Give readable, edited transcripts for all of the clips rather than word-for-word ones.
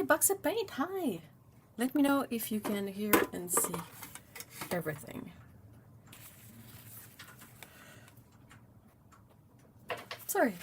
Box of Paint, hi! Let me know if you can hear and see everything. Sorry.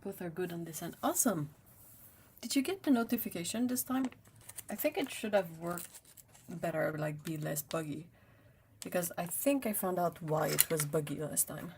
Both are good on this end. Awesome! Did you get the notification this time? I think it should have worked better, like be less buggy. Because I think I found out why it was buggy last time.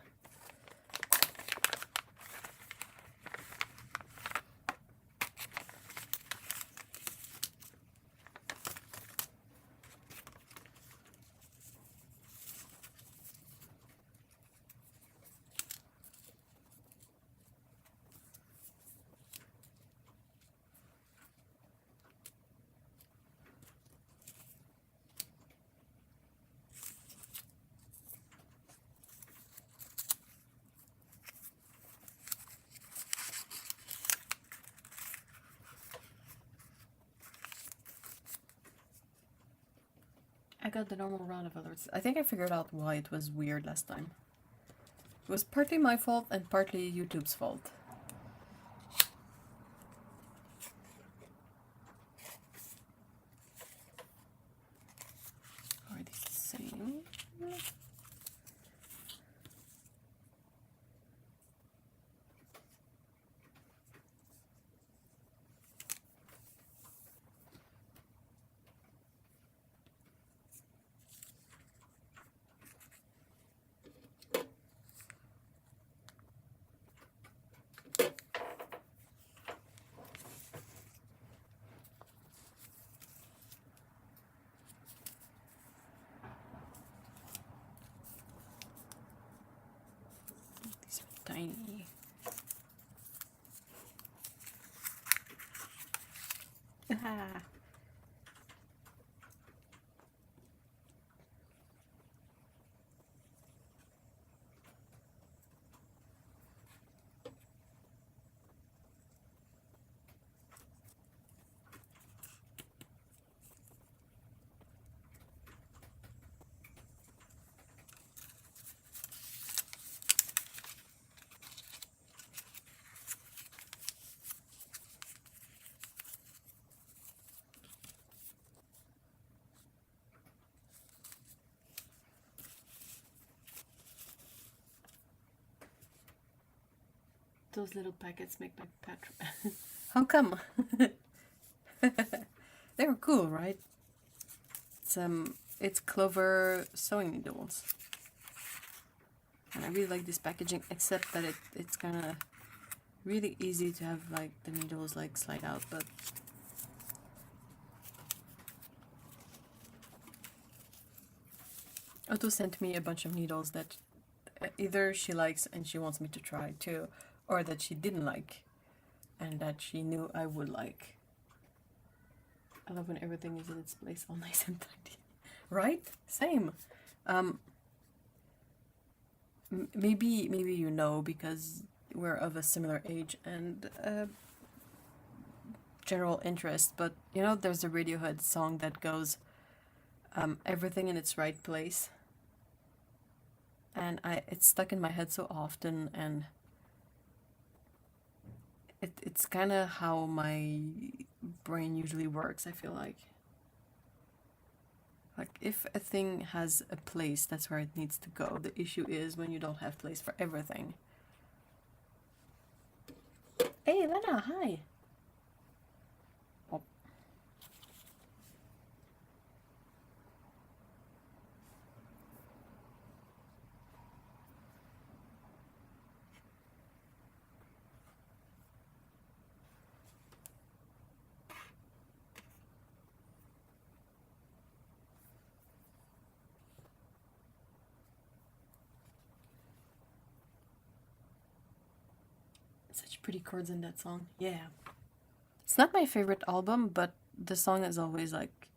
I got the normal round of alerts. I think I figured out why it was weird last time. It was partly my fault and partly YouTube's fault. Are these the same? These are tiny. Ah. Those little packets make my patron. How come? They were cool, right? It's Clover sewing needles, and I really like this packaging. Except that it's kind of really easy to have like the needles like slide out, but Otto sent me a bunch of needles that either she likes and she wants me to try too, or that she didn't like and that she knew I would like. I love when everything is in its place, all nice and tidy. Right? Same. Maybe you know, because we're of a similar age and general interest, but you know there's a Radiohead song that goes everything in its right place, and it's stuck in my head so often, and it's kind of how my brain usually works, I feel like if a thing has a place, that's where it needs to go. The issue is when you don't have place for everything. Hey Lena, hi. Such pretty chords in that song. Yeah. It's not my favorite album, but the song has always like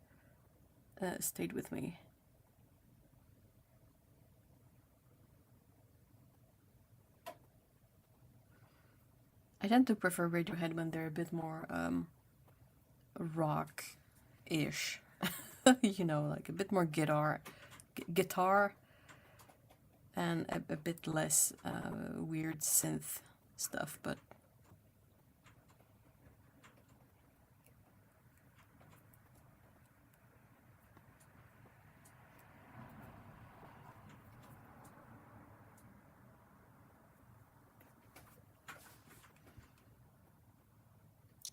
stayed with me. I tend to prefer Radiohead when they're a bit more rock-ish. You know, like a bit more guitar and a bit less weird synth stuff, but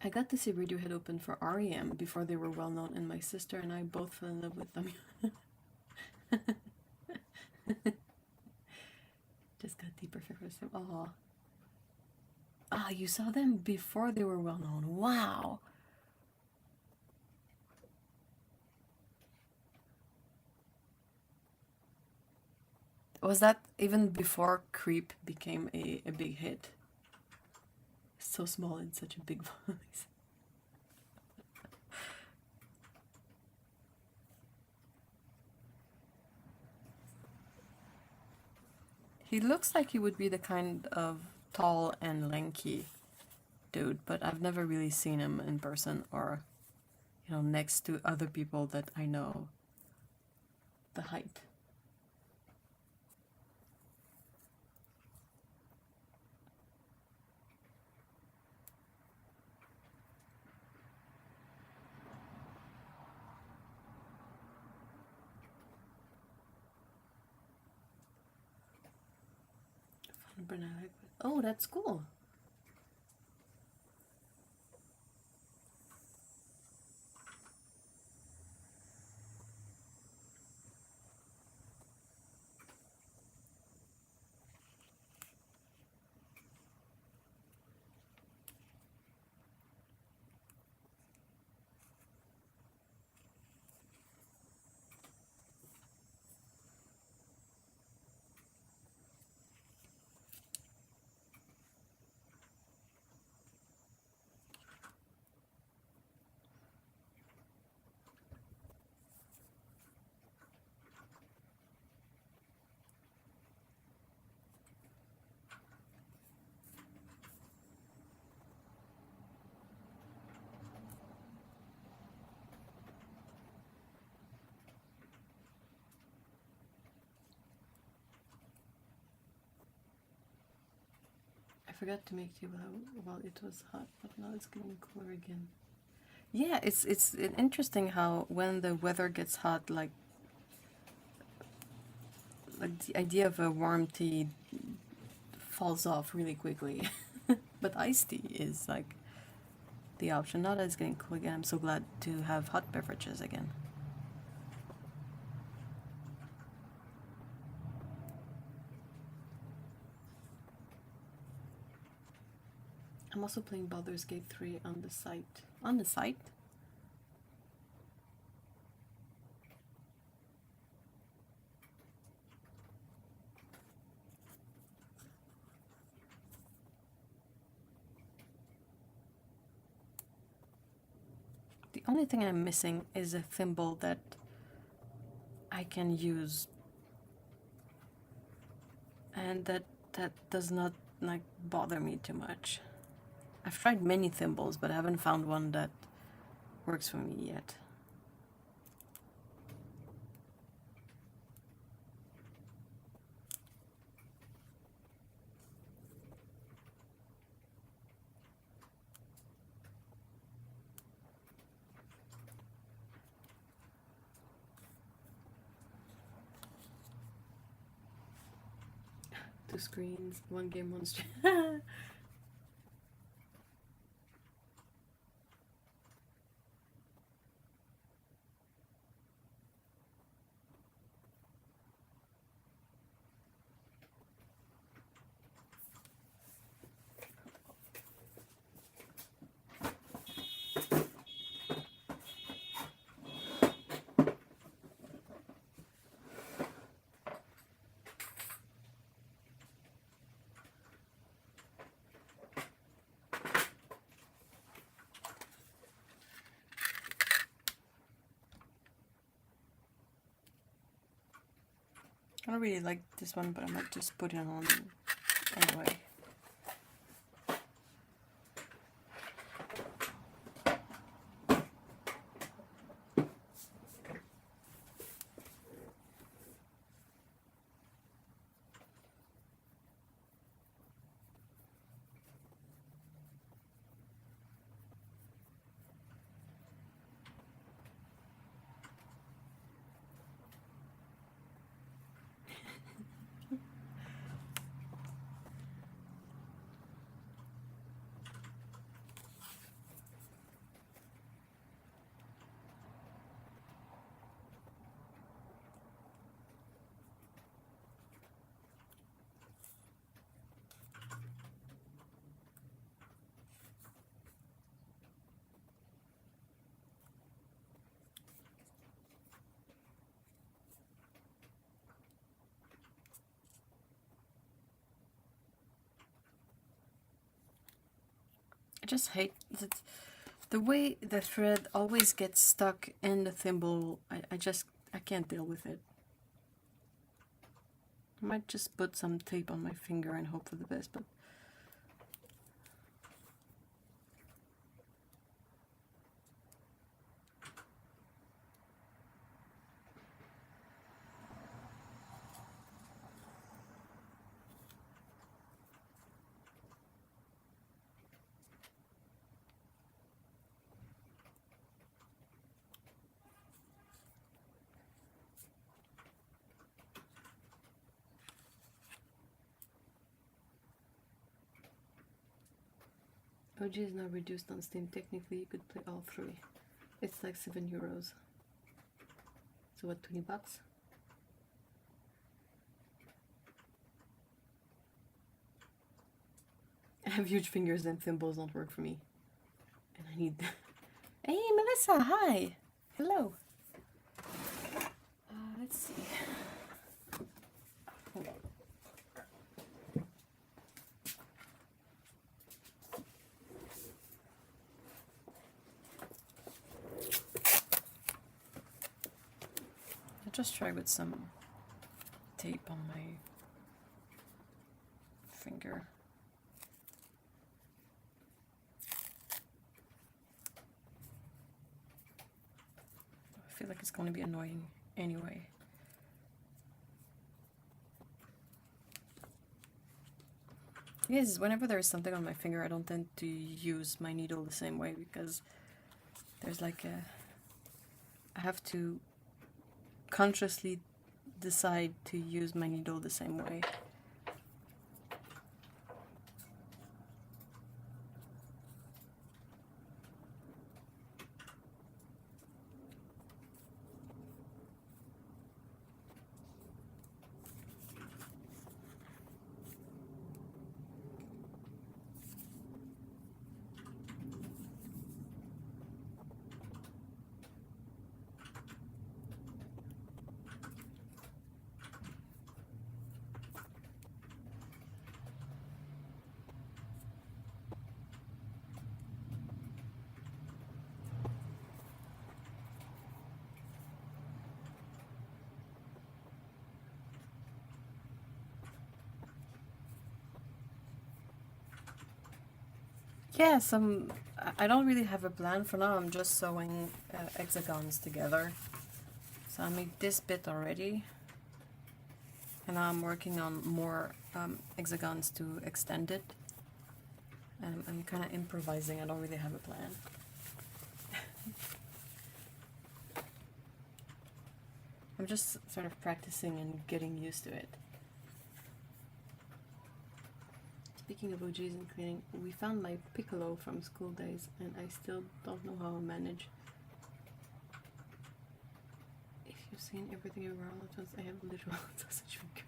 I got to see Radiohead open for REM before they were well known, and my sister and I both fell in love with them. Just got deeper for first time. Oh. Ah, you saw them before they were well known. Wow. Was that even before Creep became a big hit? So small and such a big voice. He looks like he would be the kind of tall and lanky dude, but I've never really seen him in person or, you know, next to other people that I know the height. Oh, that's cool. I forgot to make tea while it was hot, but now it's getting cooler again. Yeah, it's interesting how when the weather gets hot, like the idea of a warm tea falls off really quickly. But iced tea is like the option. Now that it's getting cool again, I'm so glad to have hot beverages again. I'm also playing Baldur's Gate 3 on the site. On the site? The only thing I'm missing is a thimble that I can use, and that does not like bother me too much. I've tried many thimbles, but I haven't found one that works for me yet. Two screens, one game, one stream. I don't really like this one, but I might just put it on anyway. I just hate that the way the thread always gets stuck in the thimble. I can't deal with it. I might just put some tape on my finger and hope for the best, but OG is now reduced on Steam. Technically, you could play all three. It's like €7. So what, 20 bucks? I have huge fingers and thimbles don't work for me. And I need... Hey, Melissa, hi! Hello! Let's see. Hold on. I'll just try with some tape on my finger. I feel like it's going to be annoying anyway. Yes, whenever there's something on my finger, I don't tend to use my needle the same way because there's like a... I have to consciously decide to use my needle the same way. Yes, I don't really have a plan for now. I'm just sewing hexagons together. So I made this bit already. And now I'm working on more hexagons to extend it. And I'm kind of improvising. I don't really have a plan. I'm just sort of practicing and getting used to it. Speaking of OGs and cleaning, we found my piccolo from school days and I still don't know how to manage. If you've seen everything around at once, I have literal sausage fingers.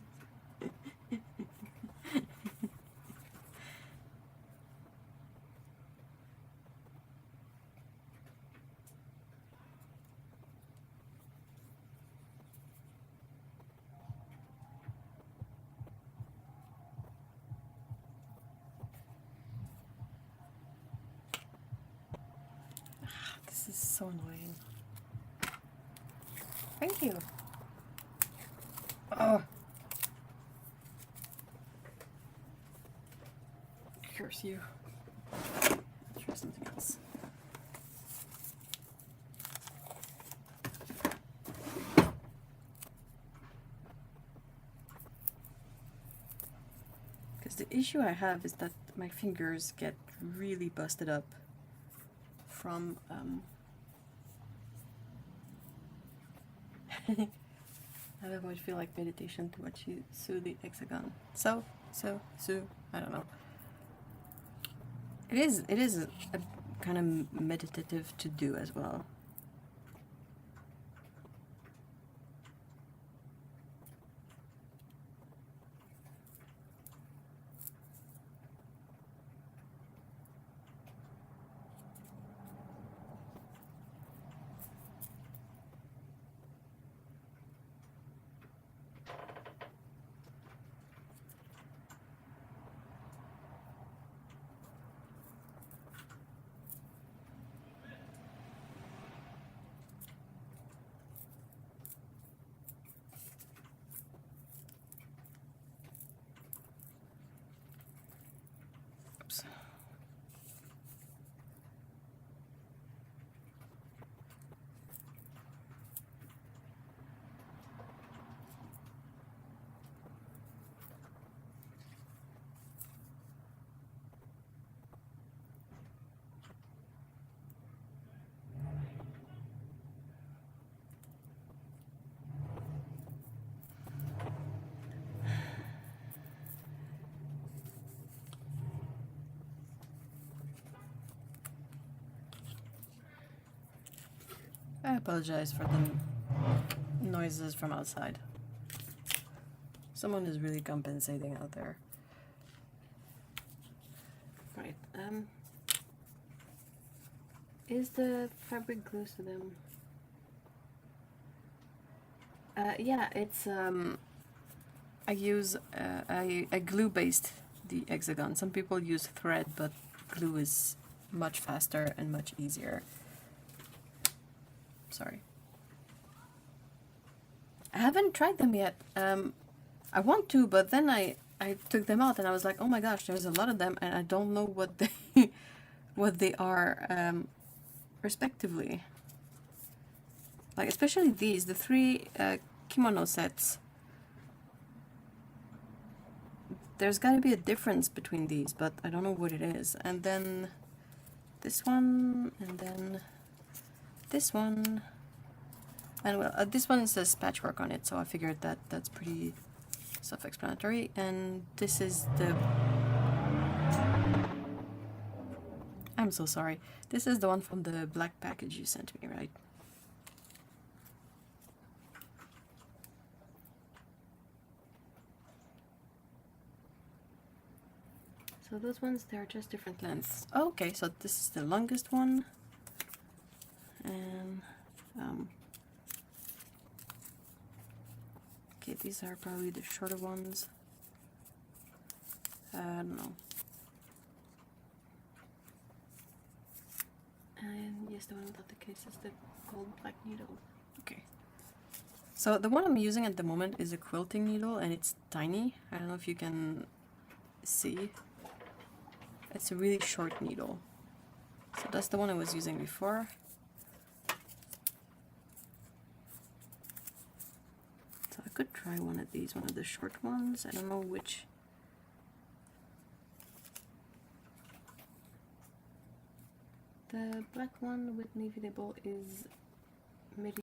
This is so annoying. Thank you. Oh, Curse you. Try something else. Because the issue I have is that my fingers get really busted up from I don't know, it feel like meditation to watch you sew the hexagon. Sew, I don't know. It is a kind of meditative to do as well. Oops. I apologize for the noises from outside. Someone is really compensating out there. Right, is the fabric glues to them? Yeah, it's I use I glue based the hexagon. Some people use thread, but glue is much faster and much easier. Sorry. I haven't tried them yet. I want to, but then I took them out and I was like, oh my gosh, there's a lot of them and I don't know what they what they are respectively. Like especially these, the 3 kimono sets. There's got to be a difference between these, but I don't know what it is. And then this one, and then this one, and well, this one says patchwork on it, so I figured that that's pretty self-explanatory. And this is the... I'm so sorry. This is the one from the black package you sent me, right? So those ones, they're just different lengths. Oh, okay, so this is the longest one. And okay, these are probably the shorter ones. I don't know. And yes, the one without the case is the gold black needle. Okay. So the one I'm using at the moment is a quilting needle, and it's tiny. I don't know if you can see. It's a really short needle. So that's the one I was using before. So I could try one of these, one of the short ones. I don't know which. The black one with navy label is midi.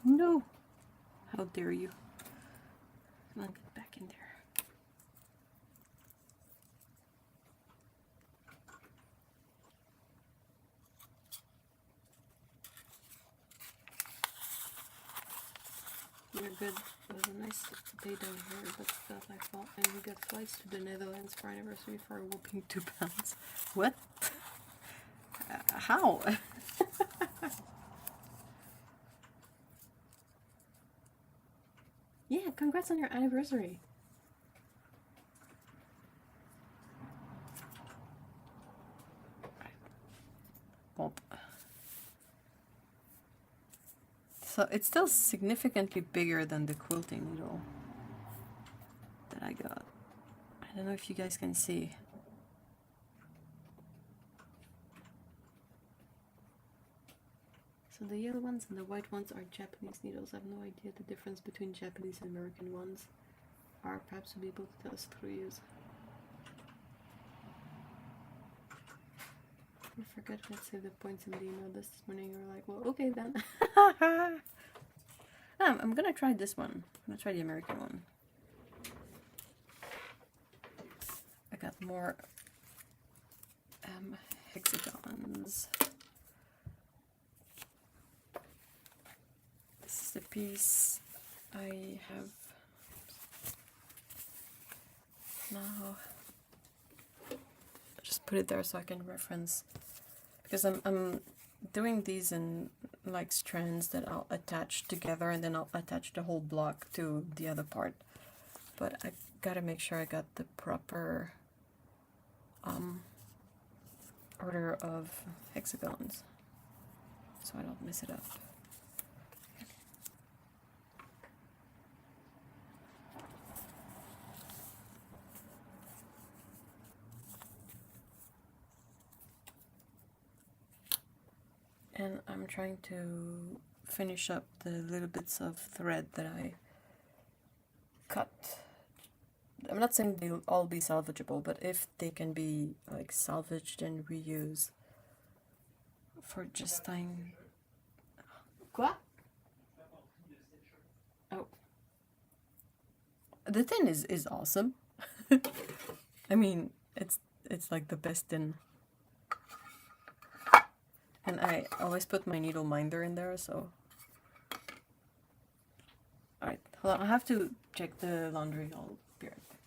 No! How dare you? Come on, get back in there. a good, it was a nice day down here, but felt like fall, and we got flights to the Netherlands for our anniversary for a whopping £2. What? How? Yeah, congrats on your anniversary. Pop. So it's still significantly bigger than the quilting needle that I got. I don't know if you guys can see. So the yellow ones and the white ones are Japanese needles. I have no idea the difference between Japanese and American ones. Are perhaps to be able to tell us through use. I forgot to say the points in the email this morning. You were like, well, okay then. I'm gonna try this one. I'm gonna try the American one. I got more hexagons. This is the piece I have now. Just put it there so I can reference, because I'm doing these in like strands that I'll attach together, and then I'll attach the whole block to the other part. But I gotta make sure I got the proper order of hexagons so I don't mess it up. And I'm trying to finish up the little bits of thread that I cut. I'm not saying they'll all be salvageable, but if they can be like salvaged and reused for just time. Quoi? Oh. The tin is awesome. I mean, it's like the best tin. And I always put my needle minder in there, so. Alright, hold on, I have to check the laundry. I'll be right back.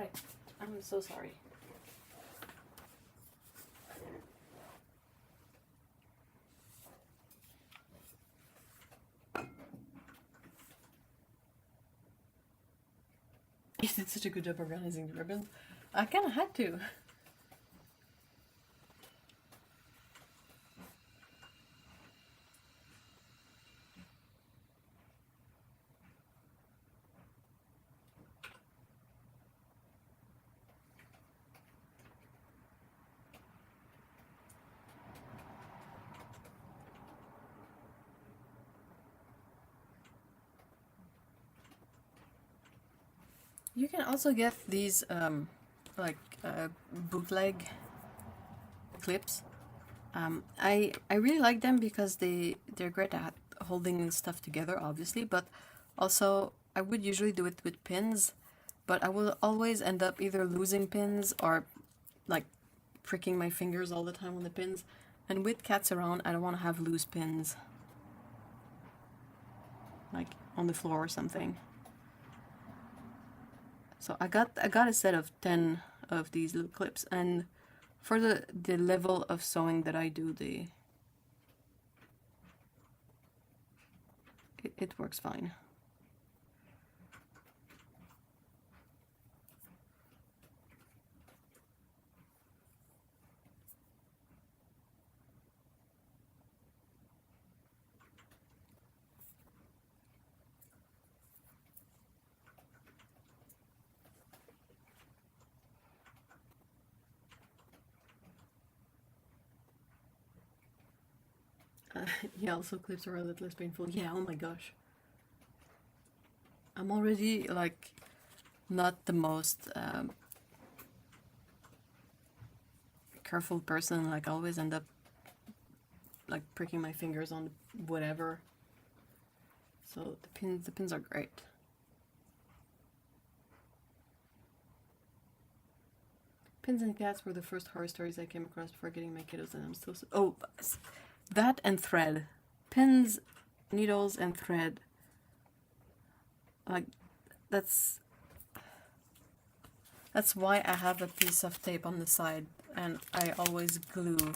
Alright, I'm so sorry. You did such a good job organizing the ribbons. I kind of had to. You can also get these bootleg clips. I really like them because they're great at holding stuff together, obviously, but also I would usually do it with pins, but I will always end up either losing pins or like pricking my fingers all the time on the pins. And with cats around, I don't want to have loose pins like on the floor or something. So I got a set of 10 of these little clips, and for the level of sewing that I do, it works fine. Yeah, also clips are a little less painful. Yeah, oh my gosh. I'm already like not the most careful person. Like I always end up like pricking my fingers on whatever. So the pins are great. Pins and cats were the first horror stories I came across before getting my kiddos, and I'm still oh, that and thread. Pins, needles, and thread. Like, that's why I have a piece of tape on the side, and I always glue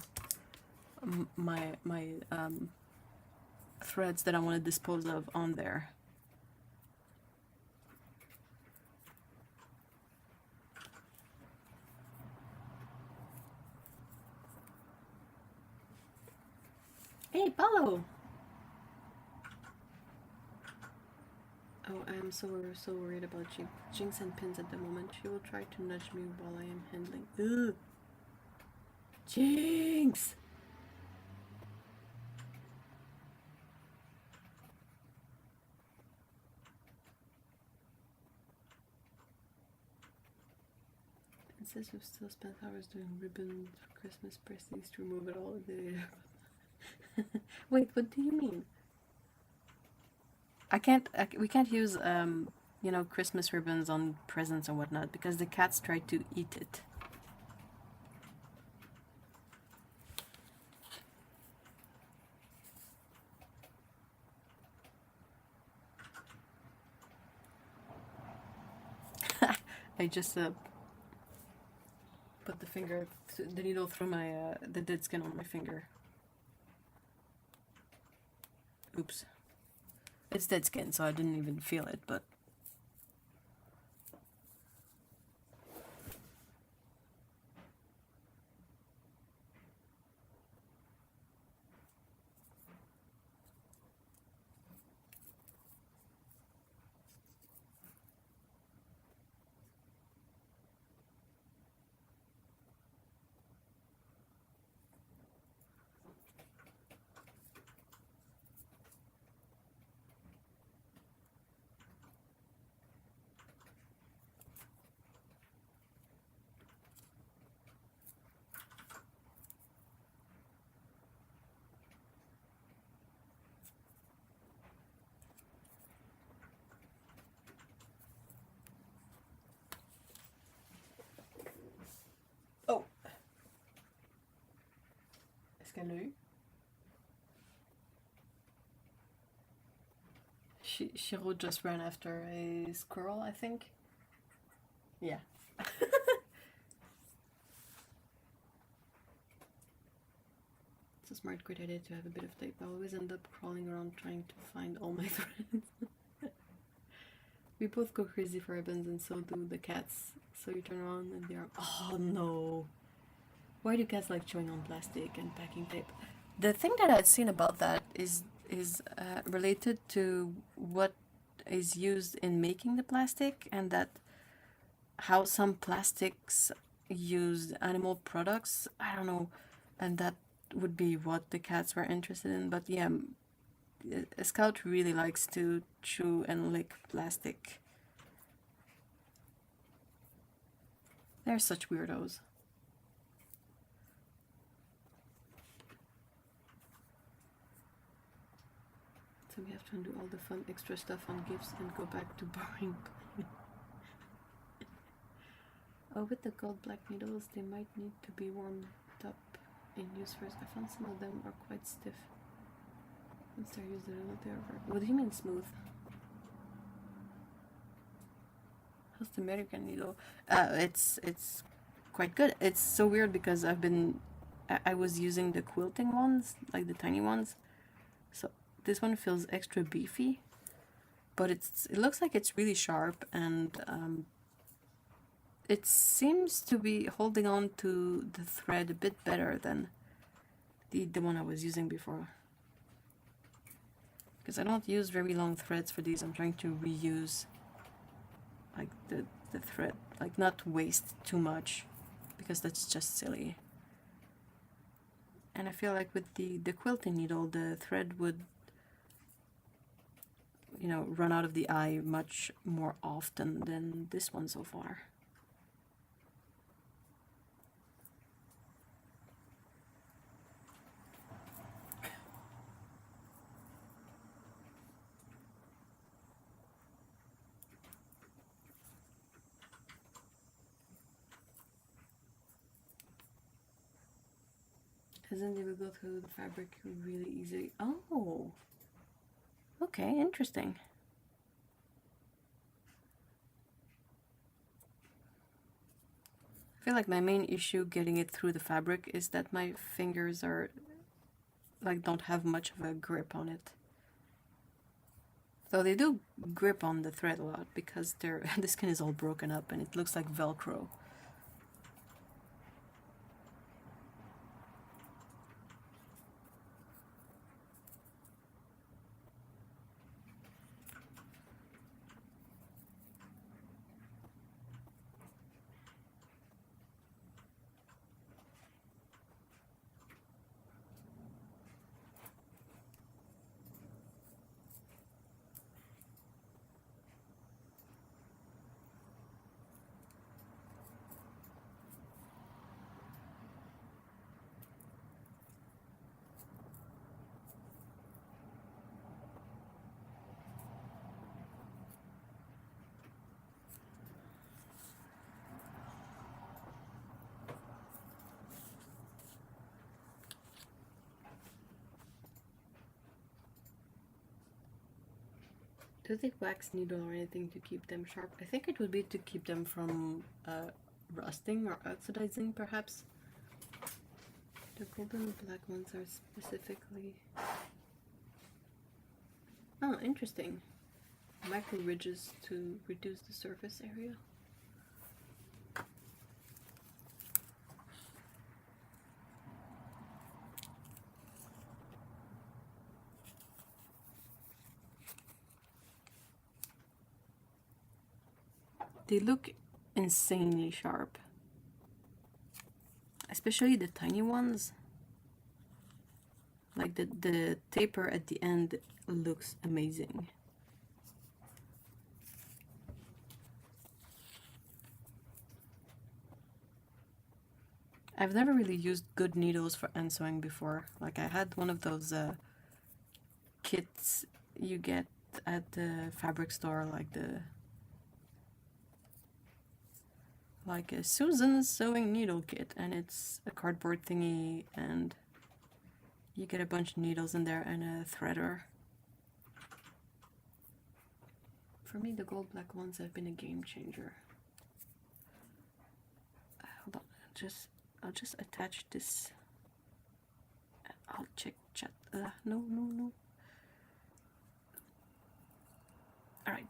my threads that I want to dispose of on there. Hey, Paulo! Oh, I am so worried about Jinx and pins at the moment. She will try to nudge me while I am handling. Ugh! Jinx! It says we've still spent hours doing ribbons for Christmas. Press these to remove it all. Wait, what do you mean? We can't use, you know, Christmas ribbons on presents and whatnot because the cats try to eat it. I just put the needle through my, the dead skin on my finger. Oops. It's dead skin, so I didn't even feel it, but... Oh! Est-ce qu'elle l'a eu? Shiro just ran after a squirrel, I think. Yeah, It's a smart, great idea to have a bit of tape. I always end up crawling around trying to find all my threads. We both go crazy for ribbons, and so do the cats. So you turn around and they are... Oh no! Why do cats like chewing on plastic and packing tape? The thing that I've seen about that is related to what is used in making the plastic, and that how some plastics use animal products. I don't know, and that would be what the cats were interested in. But yeah, a Scout really likes to chew and lick plastic. They're such weirdos. So we have to undo all the fun extra stuff on gifts and go back to boring playing. Oh, with the gold black needles, they might need to be warmed up in use first. I found some of them are quite stiff. Once they're used, they are very... What do you mean smooth? How's the American needle? It's quite good. It's so weird because I was using the quilting ones, like the tiny ones. So this one feels extra beefy, but it looks like it's really sharp, and it seems to be holding on to the thread a bit better than the one I was using before. Because I don't use very long threads for these. I'm trying to reuse like the thread, like not waste too much, because that's just silly. And I feel like with the quilting needle, the thread would, you know, run out of the eye much more often than this one so far. And then they will go through the fabric really easily. Oh, okay, interesting. I feel like my main issue getting it through the fabric is that my fingers are like don't have much of a grip on it. Though they do grip on the thread a lot because the skin is all broken up and it looks like Velcro. Do you think wax needle or anything to keep them sharp? I think it would be to keep them from rusting or oxidizing, perhaps. The golden black ones are specifically... Oh, interesting. Micro ridges to reduce the surface area. They look insanely sharp, especially the tiny ones. Like the taper at the end looks amazing. I've never really used good needles for end sewing before. Like I had one of those kits you get at the fabric store, like a Susan's sewing needle kit, and it's a cardboard thingy and you get a bunch of needles in there and a threader. For me, the gold black ones have been a game changer. I'll just attach this. I'll check chat. No. All right.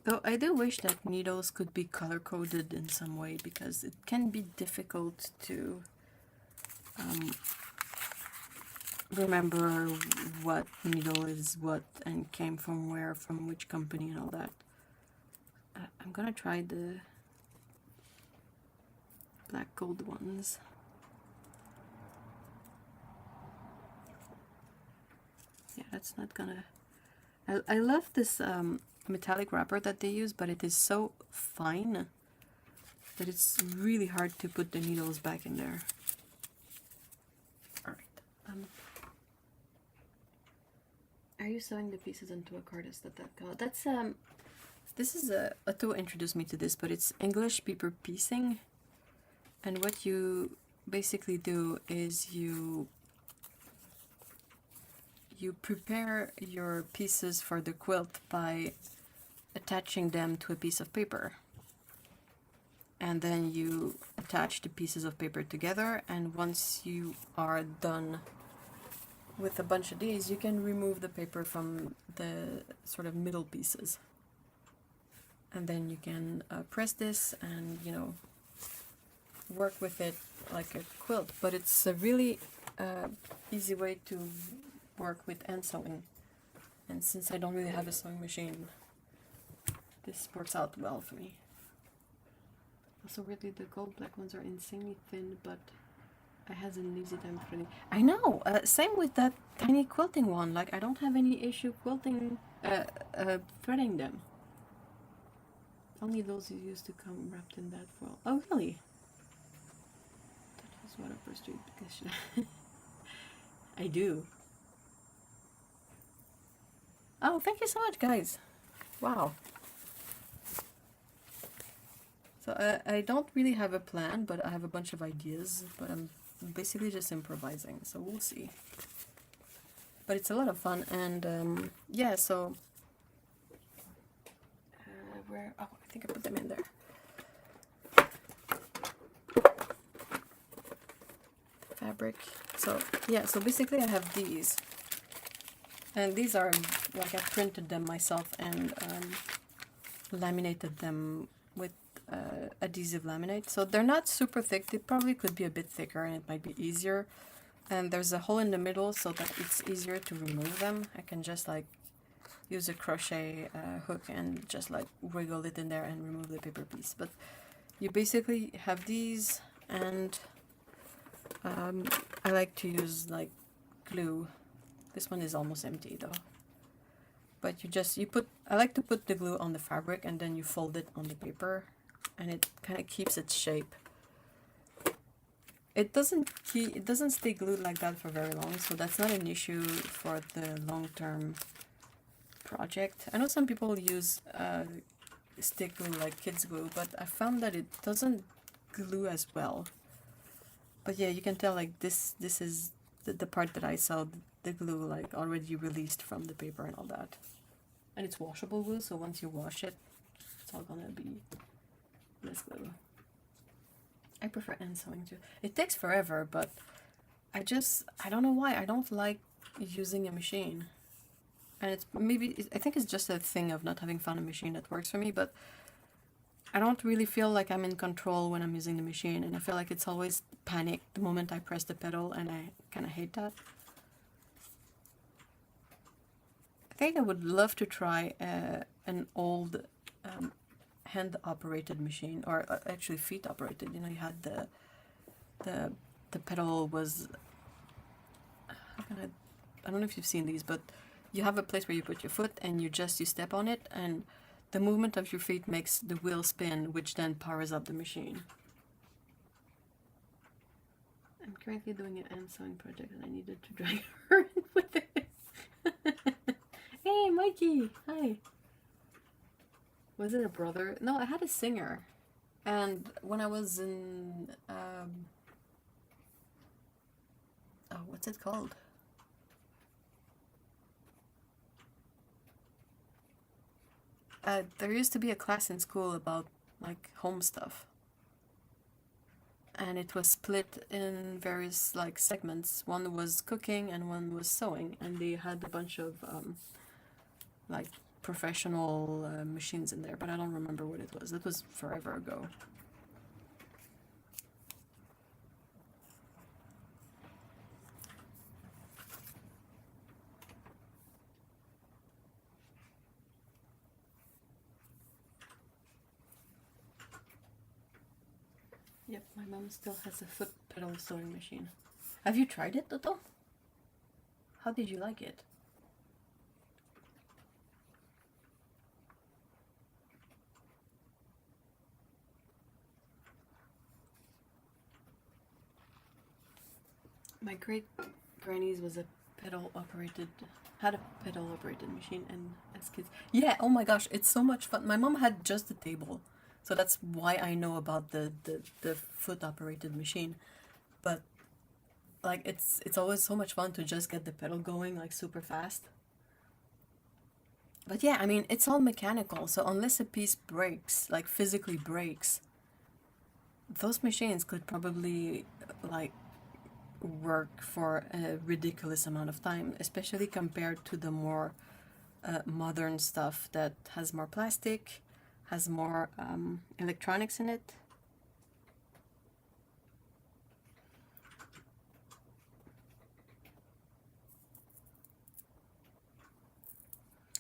Though I do wish that needles could be color-coded in some way, because it can be difficult to remember what needle is what and came from where, from which company and all that. I'm gonna try the black gold ones. Yeah, that's not gonna... I love this metallic wrapper that they use, but it is so fine that it's really hard to put the needles back in there. Alright. Are you sewing the pieces into a card? Is that called? That's this is a tool introduced me to this, but it's English paper piecing. And what you basically do is you prepare your pieces for the quilt by attaching them to a piece of paper. And then you attach the pieces of paper together, and once you are done with a bunch of these, you can remove the paper from the sort of middle pieces. And then you can press this and, you know, work with it like a quilt. But it's a really easy way to work with hand sewing. And since I don't really have a sewing machine, this works out well for me. Also, weirdly, the gold black ones are insanely thin, but I have an easy time putting. I know. Same with that tiny quilting one. Like, I don't have any issue quilting, threading them. Only those used to come wrapped in that foil. Oh, really? That was what a first read because I do. Oh, thank you so much, guys. Wow. So I don't really have a plan, but I have a bunch of ideas, but I'm basically just improvising, so we'll see. But it's a lot of fun, and yeah, so where, oh, I think I put them in there. Fabric. So yeah, so basically I have these, and these are like I printed them myself and laminated them with adhesive laminate. So they're not super thick. They probably could be a bit thicker and it might be easier. And there's a hole in the middle so that it's easier to remove them. I can just like use a crochet hook and just like wiggle it in there and remove the paper piece. But you basically have these, and I like to use like glue. This one is almost empty though. But I like to put the glue on the fabric and then you fold it on the paper, and it kind of keeps its shape. It doesn't stay glued like that for very long, so that's not an issue for the long-term project. I know some people use stick glue like kids glue, but I found that it doesn't glue as well. But yeah, you can tell like this is the part that I sewed, the glue like already released from the paper and all that. And it's washable glue, so once you wash it, it's all gonna be less glue. I prefer hand sewing too. It takes forever, but I don't know why. I don't like using a machine. And I think it's just a thing of not having found a machine that works for me, but I don't really feel like I'm in control when I'm using the machine, and I feel like it's always panic the moment I press the pedal, and I kind of hate that. I think I would love to try an old hand-operated machine, or actually feet-operated. You know, you had the pedal was, I don't know if you've seen these, but you have a place where you put your foot and you step on it, and the movement of your feet makes the wheel spin, which then powers up the machine. I'm currently doing an end sewing project and I needed to drag her in with it. Hey, Mikey! Hi! Was it a brother? No, I had a singer. And when I was in... oh, what's it called? There used to be a class in school about, like, home stuff. And it was split in various, like, segments. One was cooking and one was sewing. And they had a bunch of, like, professional machines in there. But I don't remember what it was. It was forever ago. Yep, my mom still has a foot pedal sewing machine. Have you tried it, Toto? How did you like it? My great granny's was a pedal operated, had a pedal operated machine, and as kids, yeah, oh my gosh, it's so much fun. My mom had just the table. So that's why I know about the foot operated machine. But like it's always so much fun to just get the pedal going like super fast. But yeah, I mean, it's all mechanical, so unless a piece breaks, like physically breaks, those machines could probably like work for a ridiculous amount of time, especially compared to the more modern stuff that has more plastic, has more electronics in it.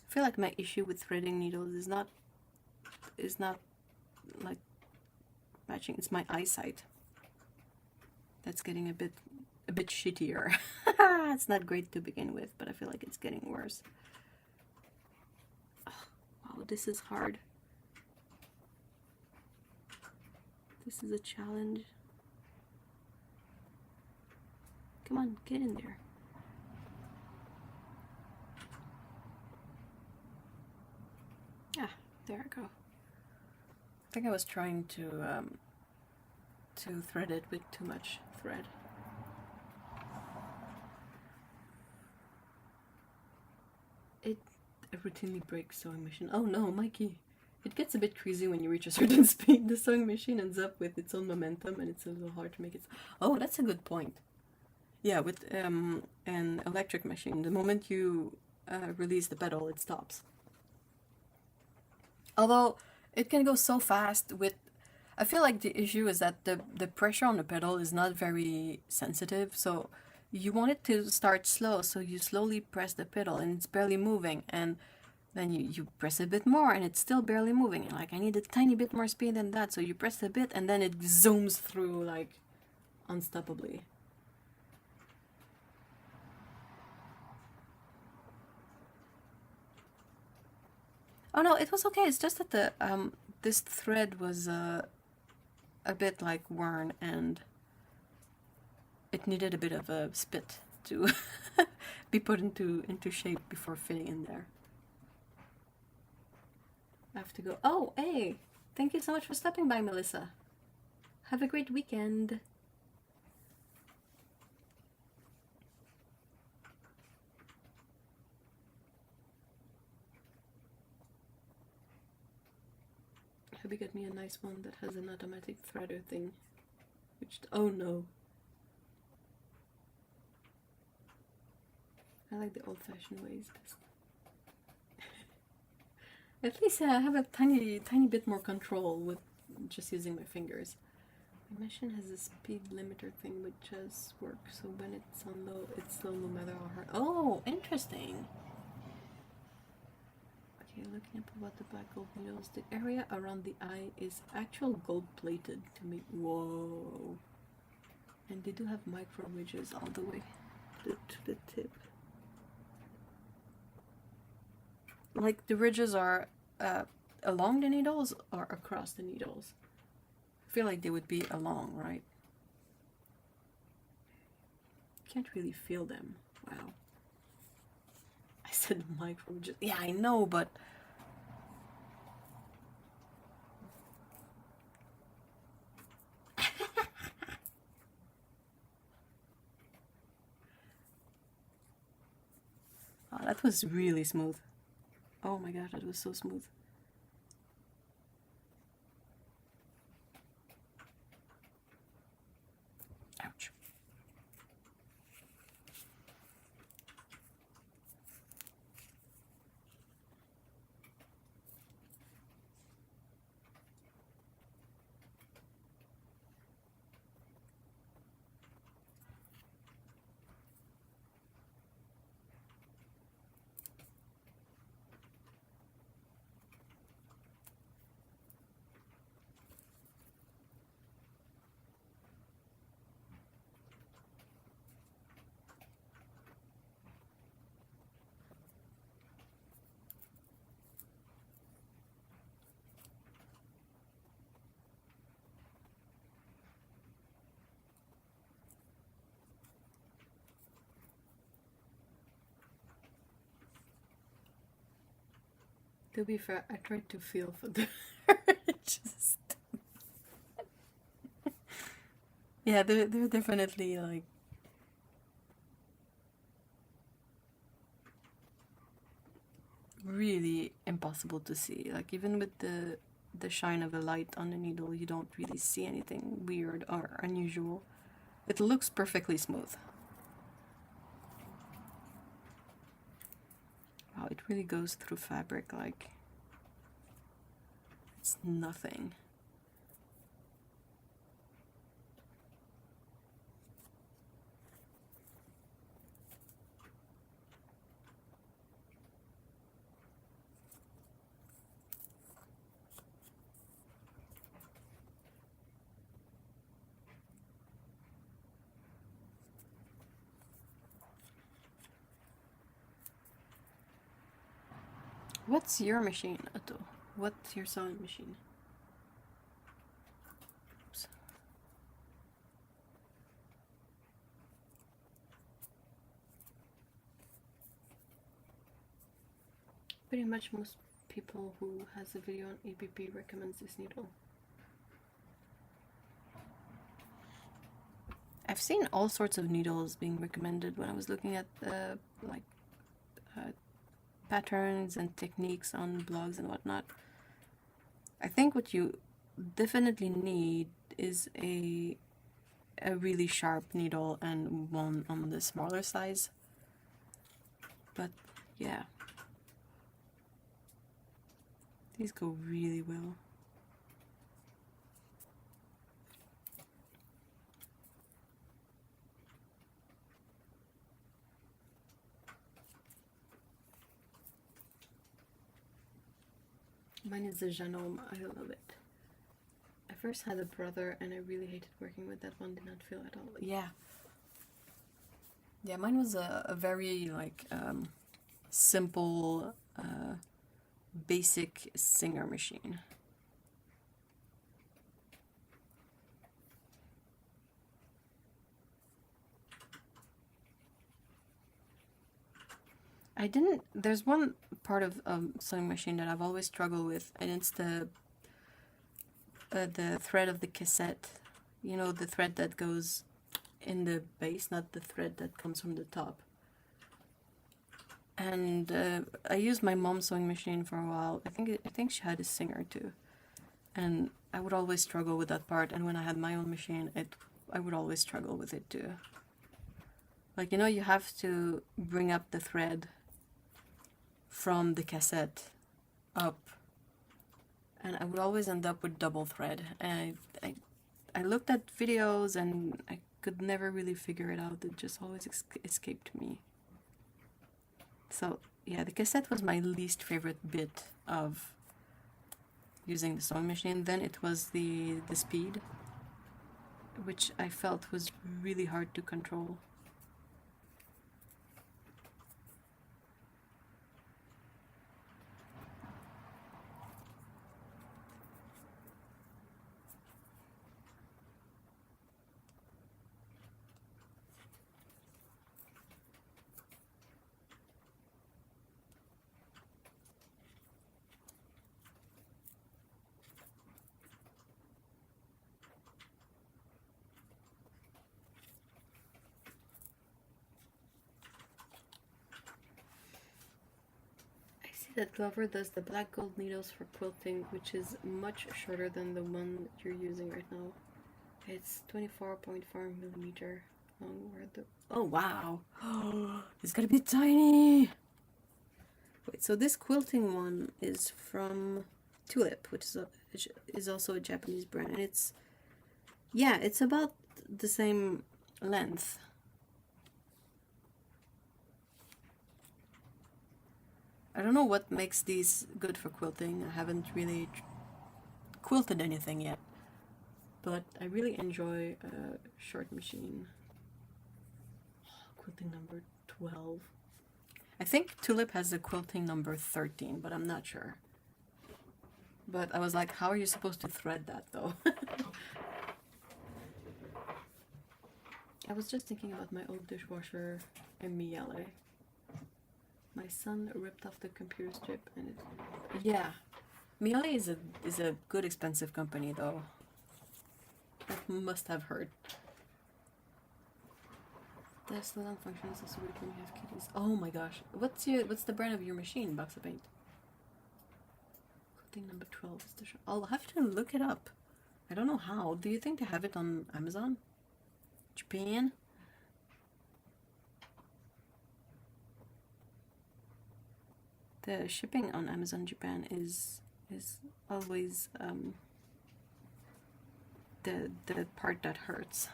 I feel like my issue with threading needles is not like matching. It's my eyesight that's getting a bit shittier. It's not great to begin with, but I feel like it's getting worse. Oh, wow, this is hard. This is a challenge. Come on, get in there. Ah, there I go. I think I was trying to thread it with too much thread. It routinely breaks sewing machine. Oh no, Mikey. It gets a bit crazy when you reach a certain speed. The sewing machine ends up with its own momentum and it's a little hard to make it... Oh, that's a good point. Yeah, with an electric machine, the moment you release the pedal, it stops. Although, it can go so fast with... I feel like the issue is that the pressure on the pedal is not very sensitive, so you want it to start slow, so you slowly press the pedal and it's barely moving, and then you press a bit more and it's still barely moving, and like I need a tiny bit more speed than that, so you press a bit and then it zooms through like unstoppably. Oh no, it was okay. It's just that the this thread was a bit like worn and it needed a bit of a spit to be put into shape before fitting in there. I have to go. Oh, hey! Thank you so much for stopping by, Melissa. Have a great weekend. Hope you get me a nice one that has an automatic threader thing. Which, oh no. I like the old-fashioned ways best. At least I have a tiny bit more control with just using my fingers. My machine has a speed limiter thing which just works, so when it's on low, it's slow no matter how hard. Oh, interesting! Okay, looking up about the black gold needles, the area around the eye is actual gold plated to me. Whoa! And they do have micro ridges all the way to the tip. Like the ridges are along the needles or across the needles? I feel like they would be along, right? Can't really feel them. Wow. I said micro, just, yeah, I know, but oh, that was really smooth. Oh my god, that was so smooth. Ouch. To be fair, I tried to feel for the just yeah, they're definitely like really impossible to see. Like even with the shine of a light on the needle, you don't really see anything weird or unusual. It looks perfectly smooth. Wow, it really goes through fabric like it's nothing. What's your machine, Otto? What's your sewing machine? Oops. Pretty much most people who has a video on EPP recommends this needle. I've seen all sorts of needles being recommended when I was looking at the like patterns and techniques on blogs and whatnot. I think what you definitely need is a really sharp needle and one on the smaller size. But yeah, these go really well. Mine is the Janome. I love it. I first had a brother and I really hated working with that one. Did not feel at all. Yeah. Yeah, mine was a very like simple, basic Singer machine. I didn't. There's one part of sewing machine that I've always struggled with, and it's the thread of the cassette. You know, the thread that goes in the base, not the thread that comes from the top. And I used my mom's sewing machine for a while. I think she had a Singer too, and I would always struggle with that part. And when I had my own machine, I would always struggle with it too. Like, you know, you have to bring up the thread from the cassette up, and I would always end up with double thread, and I looked at videos and I could never really figure it out. It just always escaped me. So yeah, the cassette was my least favorite bit of using the sewing machine. Then it was the speed, which I felt was really hard to control. see that Glover does the black gold needles for quilting, which is much shorter than the one you're using right now. It's 24.4 millimeter long. Where the oh wow, it's gonna be tiny. Wait, so this quilting one is from Tulip, which is also a Japanese brand, and it's it's about the same length. I don't know what makes these good for quilting. I haven't really quilted anything yet, but I really enjoy a short machine. Quilting number 12. I think Tulip has a quilting number 13, but I'm not sure. But I was like, how are you supposed to thread that though? I was just thinking about my old dishwasher in Miele. My son ripped off the computer strip and yeah. Miele is a good expensive company though. That must have hurt. The slowdown function is also weird when you have kitties. Oh my gosh. What's the brand of your machine, Box of Paint? Quilting number 12 is the show. I'll have to look it up. I don't know how. Do you think they have it on Amazon? Japan? The shipping on Amazon Japan is always the part that hurts,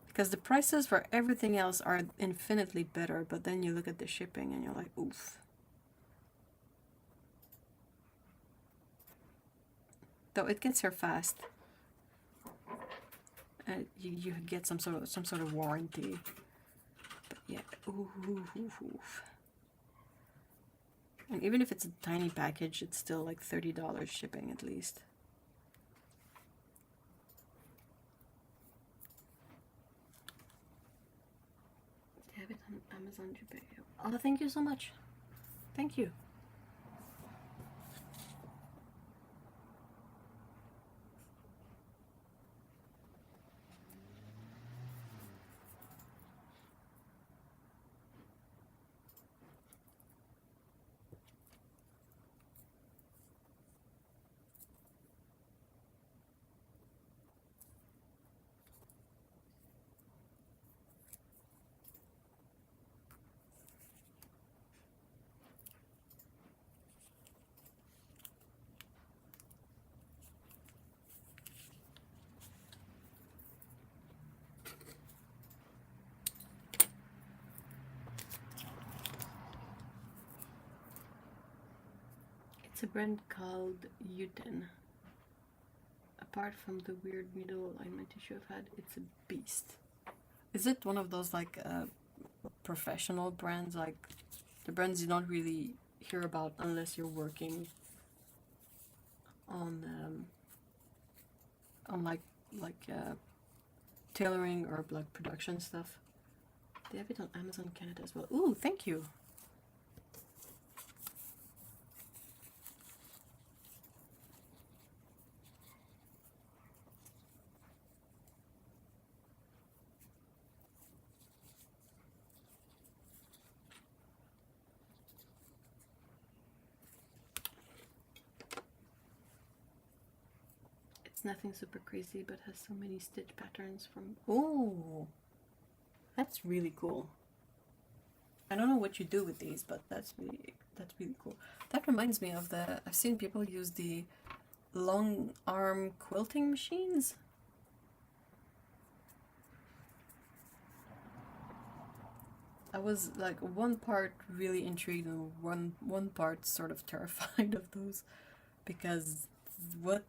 because the prices for everything else are infinitely better, but then you look at the shipping and you're like, oof. Though it gets here fast. You get some sort of warranty. But yeah, oof. And even if it's a tiny package, it's still like $30 shipping at least. They have it on Amazon Japan. Oh, thank you so much. Thank you. It's a brand called Uten. Apart from the weird needle alignment issue I've had, it's a beast. Is it one of those like professional brands, like the brands you don't really hear about unless you're working on tailoring or like production stuff? They have it on Amazon Canada as well. Ooh, thank you. Nothing super crazy, but has so many stitch patterns from... Oh, that's really cool. I don't know what you do with these, but that's really cool. That reminds me of I've seen people use the long arm quilting machines. I was like one part really intrigued and one part sort of terrified of those, because what...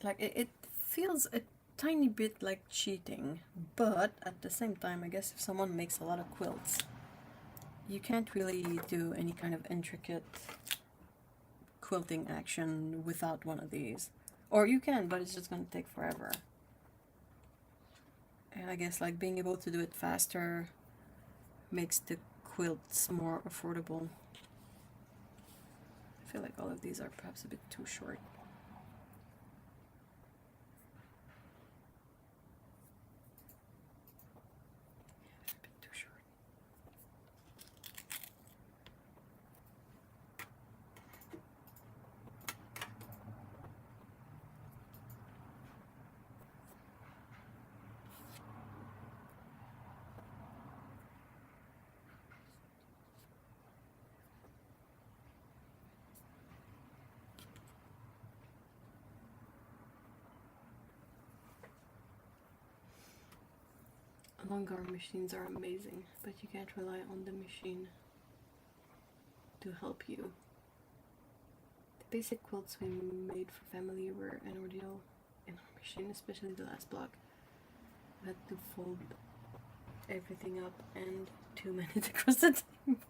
Like, it feels a tiny bit like cheating, but at the same time, I guess if someone makes a lot of quilts, you can't really do any kind of intricate quilting action without one of these. Or you can, but it's just going to take forever. And I guess like being able to do it faster makes the quilts more affordable. I feel like all of these are perhaps a bit too short. A bit too short. Long arm machines are amazing, but you can't rely on the machine to help you. The basic quilts we made for family were an ordeal in our machine, especially the last block. We had to fold everything up and 2 minutes across the table.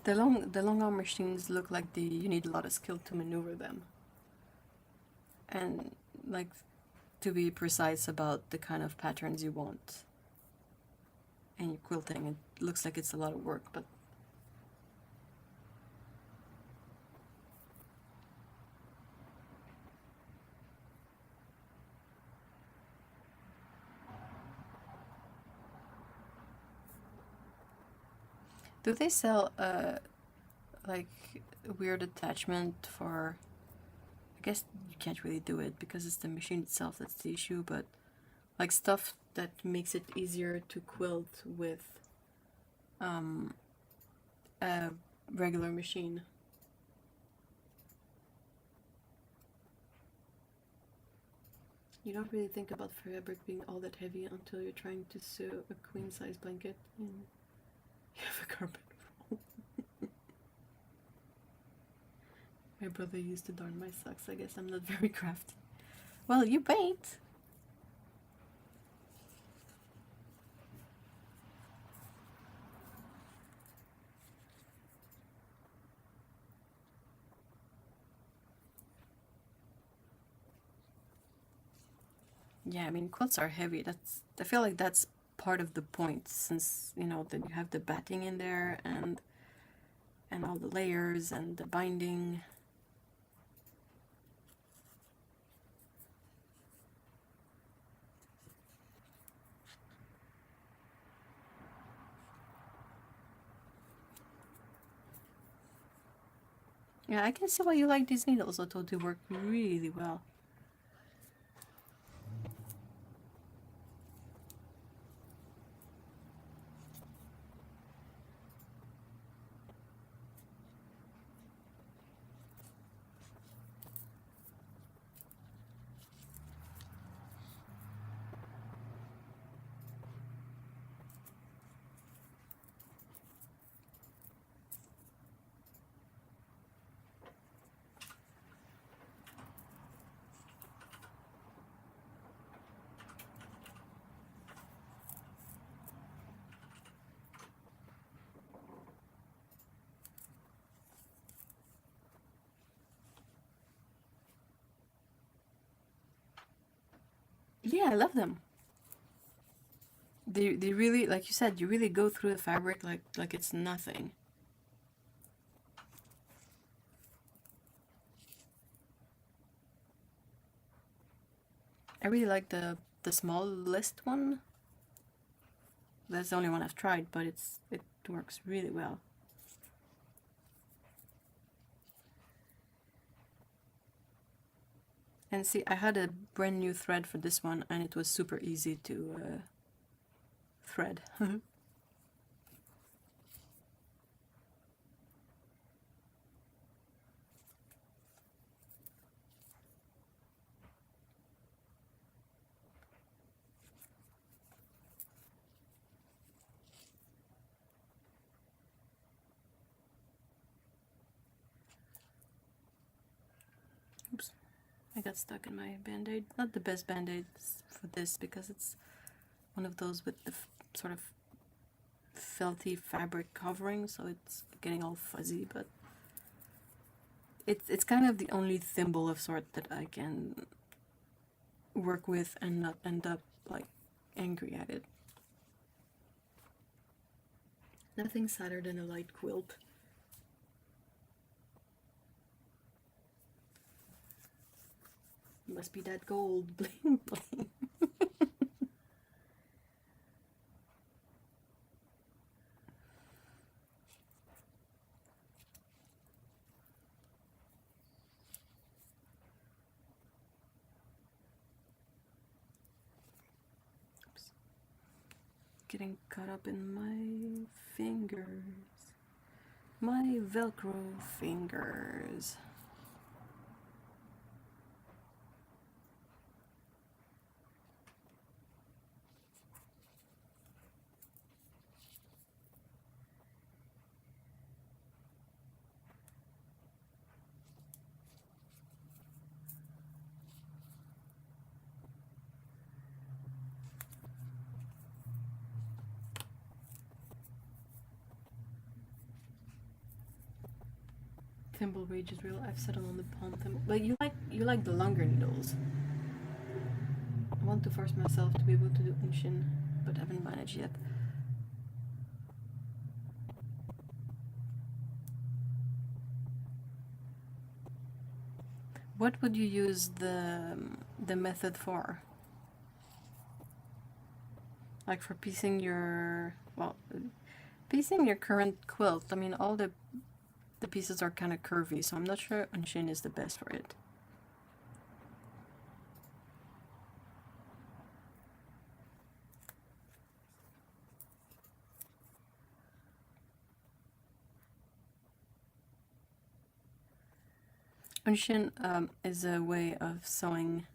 The long arm machines look like you need a lot of skill to maneuver them, and like to be precise about the kind of patterns you want. And your quilting, it looks like it's a lot of work, but do they sell like a weird attachment for, I guess you can't really do it because it's the machine itself that's the issue, but like stuff that makes it easier to quilt with a regular machine? You don't really think about fabric being all that heavy until you're trying to sew a queen size blanket and you have a carpet roll. My brother used to darn my socks. I guess I'm not very crafty. Well, you paint. Yeah, I mean, quilts are heavy. I feel like that's part of the point, since, you know, that you have the batting in there and all the layers and the binding. Yeah, I can see why you like these needles, although they work really well. Yeah, I love them. They really, like you said, you really go through the fabric like it's nothing. I really like the smallest one. That's the only one I've tried, but it works really well. And see, I had a brand new thread for this one, and it was super easy to thread. I got stuck in my band-aid. Not the best band-aids for this because it's one of those with the sort of felty fabric covering, so it's getting all fuzzy, but it's kind of the only thimble of sort that I can work with and not end up like angry at it. Nothing sadder than a light quilt. Must be that gold. Bling bling. Oops. Getting caught up in my fingers. My Velcro fingers. Thimble rage is real. I've settled on the palm thimble. But you like the longer needles. I want to force myself to be able to do unshin, but haven't managed yet. What would you use the method for? Like for piecing your piecing your current quilt. I mean, all the pieces are kind of curvy, so I'm not sure unshin is the best for it. Unshin is a way of sewing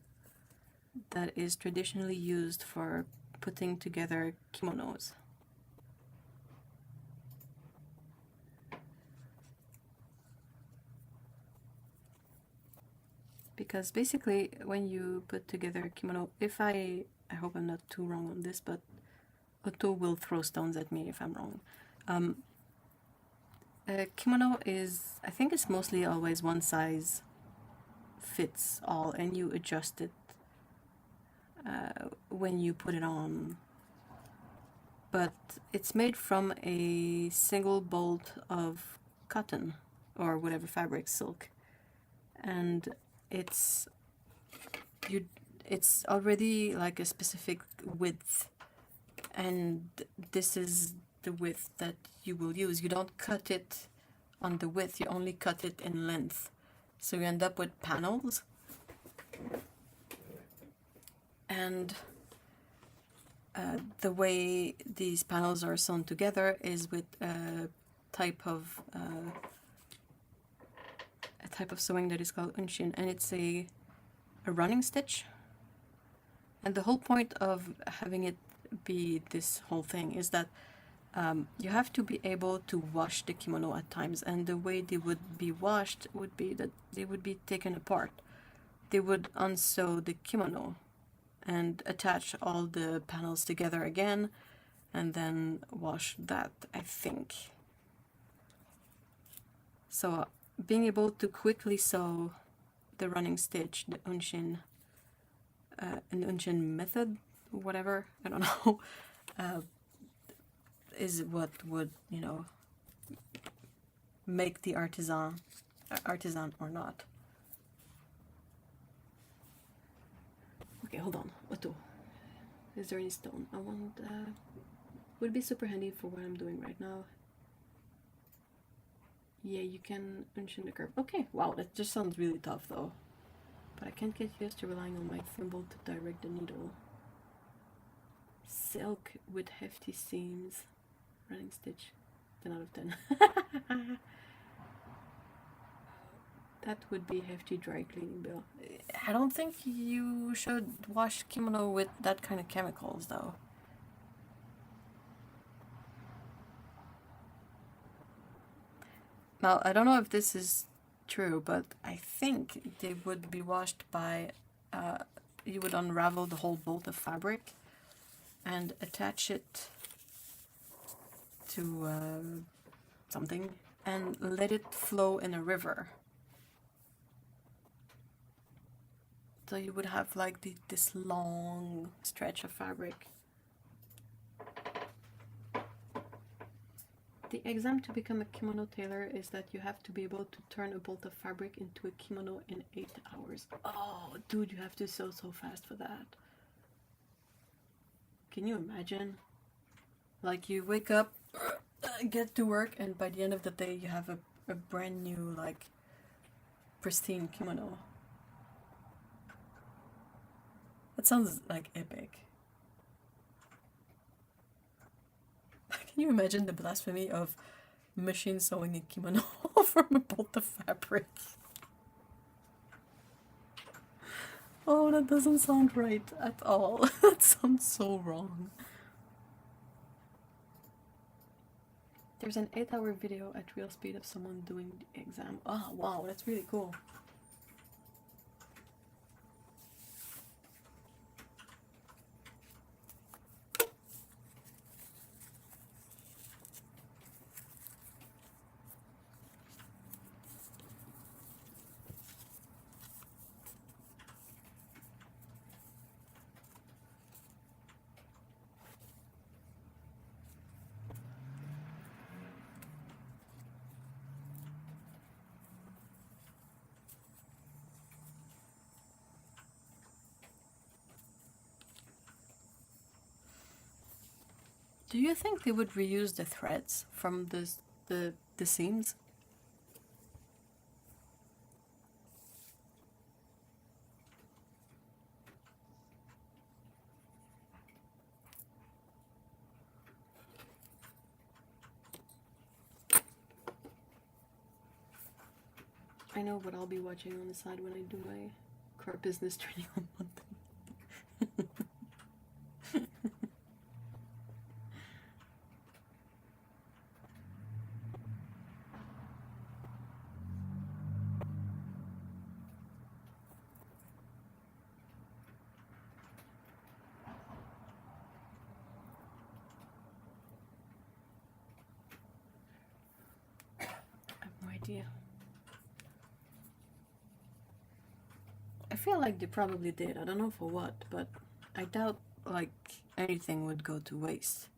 that is traditionally used for putting together kimonos. Because basically when you put together a kimono, if I hope I'm not too wrong on this, but Otto will throw stones at me if I'm wrong. A kimono is, I think it's mostly always one size fits all, and you adjust it when you put it on. But it's made from a single bolt of cotton or whatever fabric, silk, and it's already like a specific width, and this is the width that you will use. You don't cut it on the width, you only cut it in length, so you end up with panels. And the way these panels are sewn together is with a type of sewing that is called unshin, and it's a running stitch. And the whole point of having it be this whole thing is that you have to be able to wash the kimono at times, and the way they would be washed would be that they would be taken apart. They would unsew the kimono and attach all the panels together again, and then wash that, I think. So being able to quickly sew the running stitch, the unshin, an unshin method, whatever, I don't know, is what would, you know, make the artisan or not. Okay, hold on. Otto, is there any stone? I want, would be super handy for what I'm doing right now. Yeah, you can unshin the curve. Okay, wow, that just sounds really tough though. But I can't get used to relying on my thimble to direct the needle. Silk with hefty seams. Running stitch. 10 out of 10. That would be hefty dry cleaning bill. I don't think you should wash kimono with that kind of chemicals though. Now, I don't know if this is true, but I think they would be washed by, you would unravel the whole bolt of fabric and attach it to something and let it flow in a river. So you would have like this long stretch of fabric. The exam to become a kimono tailor is that you have to be able to turn a bolt of fabric into a kimono in 8 hours. Oh, dude, you have to sew so fast for that. Can you imagine? Like you wake up, get to work, and by the end of the day you have a brand new, like, pristine kimono. That sounds like epic. Can you imagine the blasphemy of machine sewing a kimono from a bolt of fabric? Oh, that doesn't sound right at all. That sounds so wrong. There's an 8-hour video at real speed of someone doing the exam. Oh, wow, that's really cool. Do you think they would reuse the threads from the seams? I know what I'll be watching on the side when I do my car business training on Monday. I have no idea. I feel like they probably did. I don't know for what, but I doubt like anything would go to waste.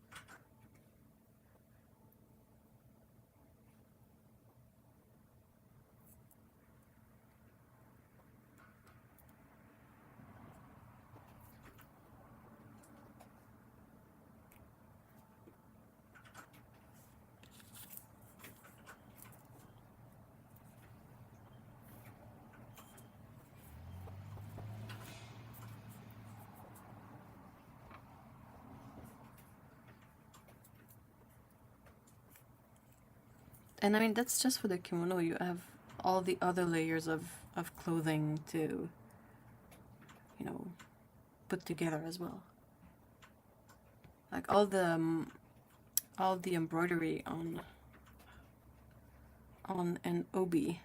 And I mean, that's just for the kimono. You have all the other layers of clothing to, you know, put together as well. Like all the embroidery on an obi.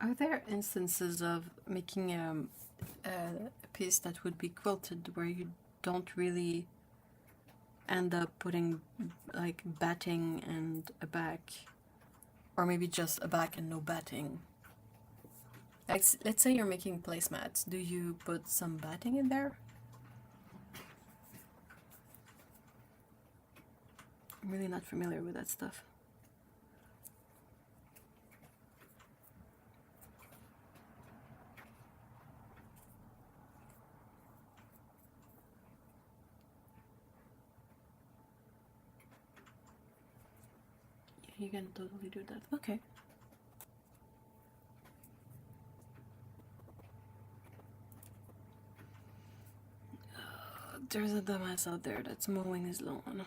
Are there instances of making a piece that would be quilted where you don't really end up putting like batting and a back, or maybe just a back and no batting? Like, let's say you're making placemats. Do you put some batting in there? I'm really not familiar with that stuff. Yeah, you can totally do that. Okay. There's a dumbass out there that's mowing his lawn.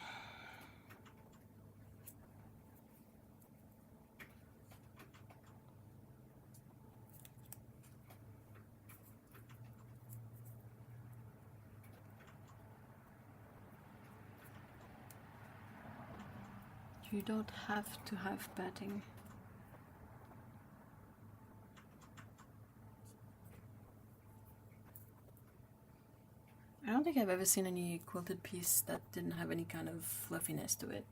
You don't have to have batting. I don't think I've ever seen any quilted piece that didn't have any kind of fluffiness to it.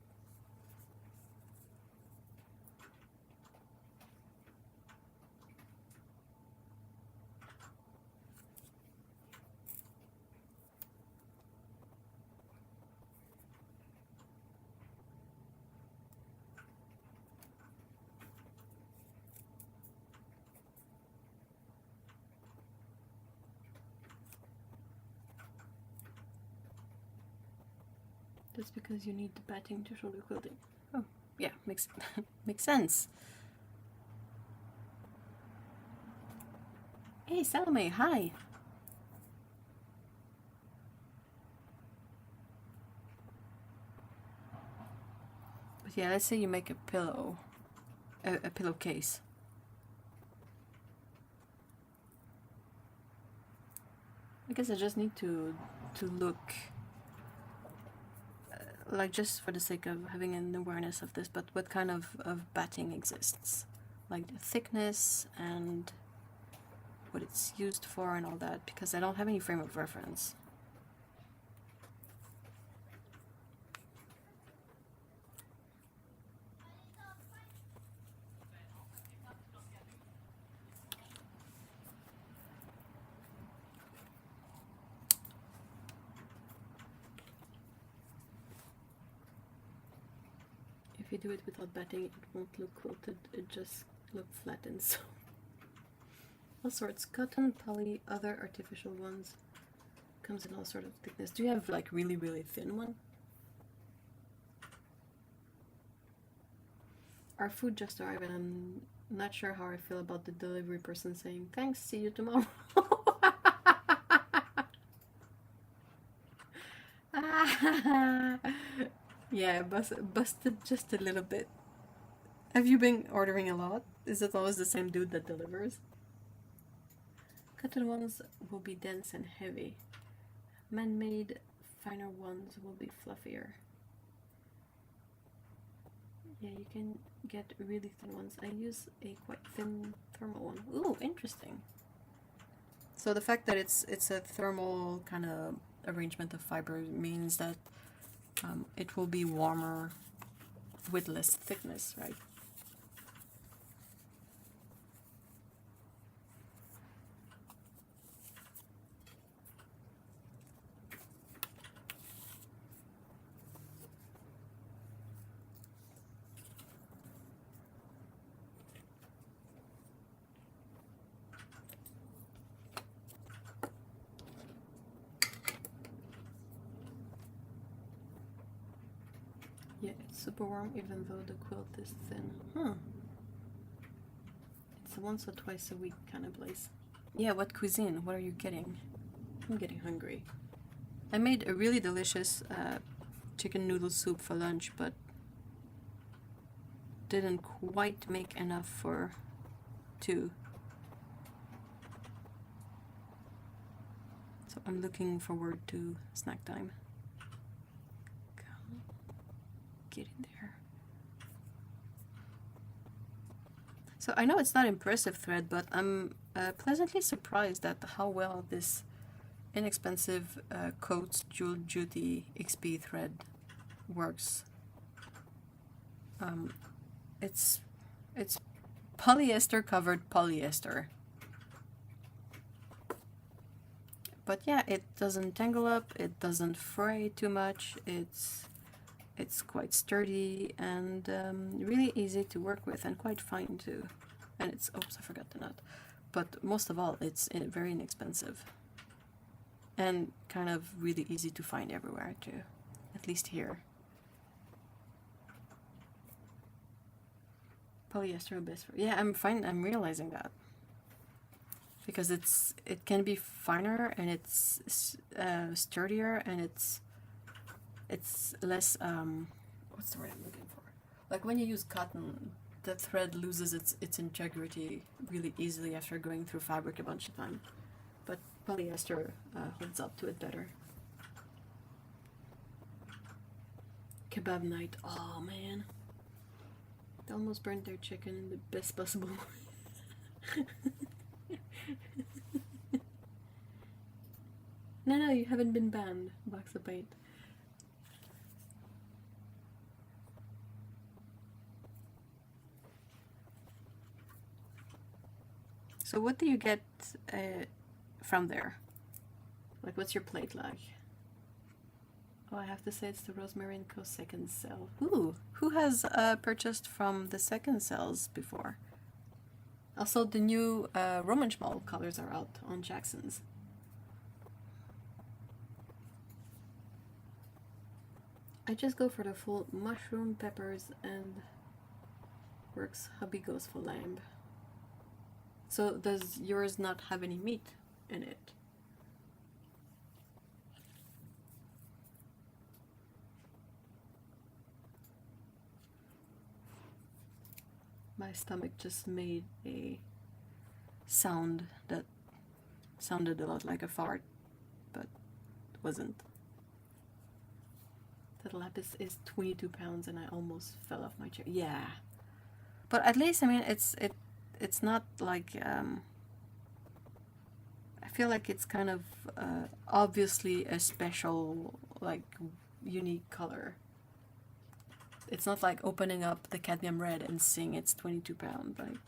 That's because you need the batting to show the quilting. Oh, yeah, makes makes sense. Hey, Salome, hi. But yeah, let's say you make a pillow, a pillowcase. I guess I just need to look. Like, just for the sake of having an awareness of this, but what kind of batting exists, like the thickness and what it's used for and all that, because I don't have any frame of reference. If you do it without batting, it won't look quilted, it just looks flattened. So all sorts, cotton, poly, other artificial ones, comes in all sort of thickness. Do you have like really thin one? Our food just arrived and I'm not sure how I feel about the delivery person saying thanks, see you tomorrow. Yeah, busted just a little bit. Have you been ordering a lot? Is it always the same dude that delivers? Cotton ones will be dense and heavy. Man-made finer ones will be fluffier. Yeah, you can get really thin ones. I use a quite thin thermal one. Ooh, interesting. So the fact that it's a thermal kind of arrangement of fiber means that it will be warmer with less thickness, right? Yeah, it's super warm even though the quilt is thin. Huh. It's a once or twice a week kind of place. Yeah, what cuisine? What are you getting? I'm getting hungry. I made a really delicious chicken noodle soup for lunch, but didn't quite make enough for two. So I'm looking forward to snack time. Get in there. So I know it's not impressive thread, but I'm pleasantly surprised at how well this inexpensive Coats Jewel Duty XP thread works. It's polyester covered polyester. But yeah, it doesn't tangle up, it doesn't fray too much, it's quite sturdy and really easy to work with and quite fine too. And it's, oops, I forgot the nut. But most of all, it's very inexpensive. And kind of really easy to find everywhere too. At least here. Polyester best for, yeah, I'm realizing that. Because it can be finer and it's sturdier and it's less what's the word I'm looking for? Like when you use cotton, the thread loses its integrity really easily after going through fabric a bunch of times. But polyester holds up to it better. Kebab night. Oh man, they almost burnt their chicken in the best possible way. No, you haven't been banned, box of paint. So what do you get from there? Like, what's your plate like? Oh, I have to say it's the Rosemary & Co. second cell. Ooh, who has purchased from the second cells before? Also, the new Roman Schmal colors are out on Jackson's. I just go for the full mushroom, peppers, and works hubby goes for lamb. So does yours not have any meat in it? My stomach just made a sound that sounded a lot like a fart, but wasn't. That lapis is 22 pounds and I almost fell off my chair. Yeah. But at least, I mean, it's not like, I feel like it's kind of obviously a special, like, unique color. It's not like opening up the cadmium red and seeing it's 22 pounds, like.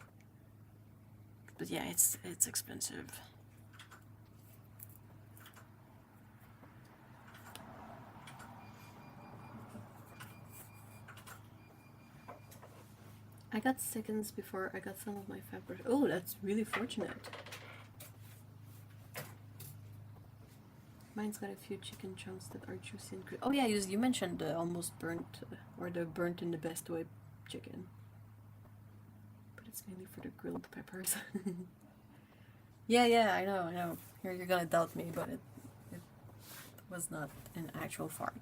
But yeah, it's expensive. I got seconds before I got some of my fabric. Oh, that's really fortunate. Mine's got a few chicken chunks that are juicy and crispy. Oh yeah, you mentioned the almost burnt, or the burnt in the best way chicken. But it's mainly for the grilled peppers. Yeah, I know. You're gonna doubt me, but it was not an actual fart.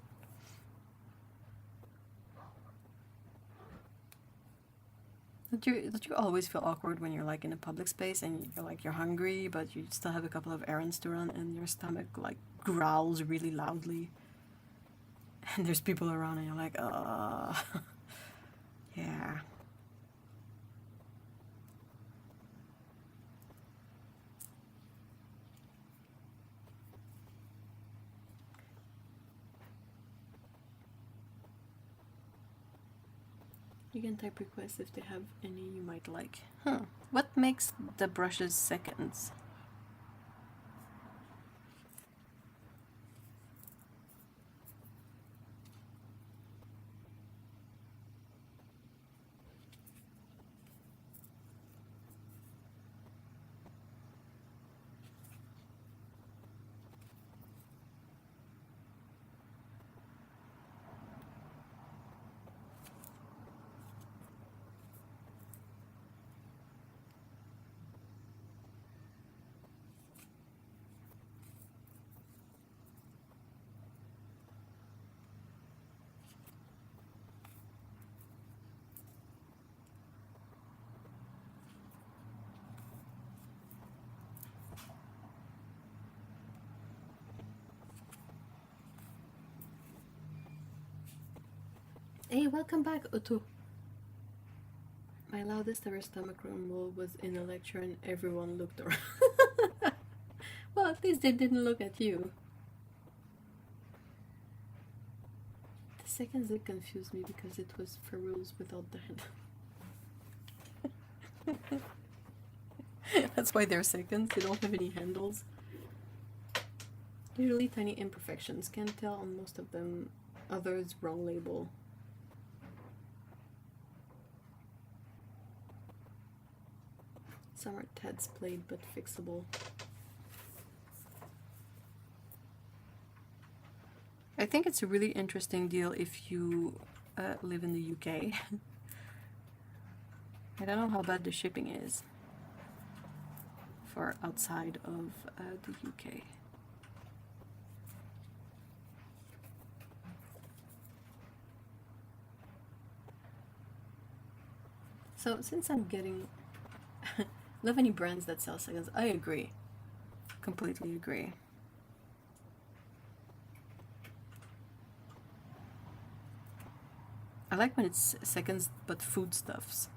Don't you always feel awkward when you're like in a public space and you're hungry, but you still have a couple of errands to run and your stomach like growls really loudly, and there's people around and you're like, yeah. You can type requests if they have any you might like. What makes the brushes seconds? Hey, welcome back, Otto. My loudest ever stomach rumble was in a lecture and everyone looked around. Well, at least they didn't look at you. The seconds that confused me because it was for rules without the handle. That's why they're seconds, they don't have any handles. Usually tiny imperfections, can't tell on most of them, others wrong label. Some are tad splayed but fixable. I think it's a really interesting deal if you live in the UK. I don't know how bad the shipping is for outside of the UK. So since I'm getting love any brands that sell seconds, I agree. Completely agree. I like when it's seconds but foodstuffs.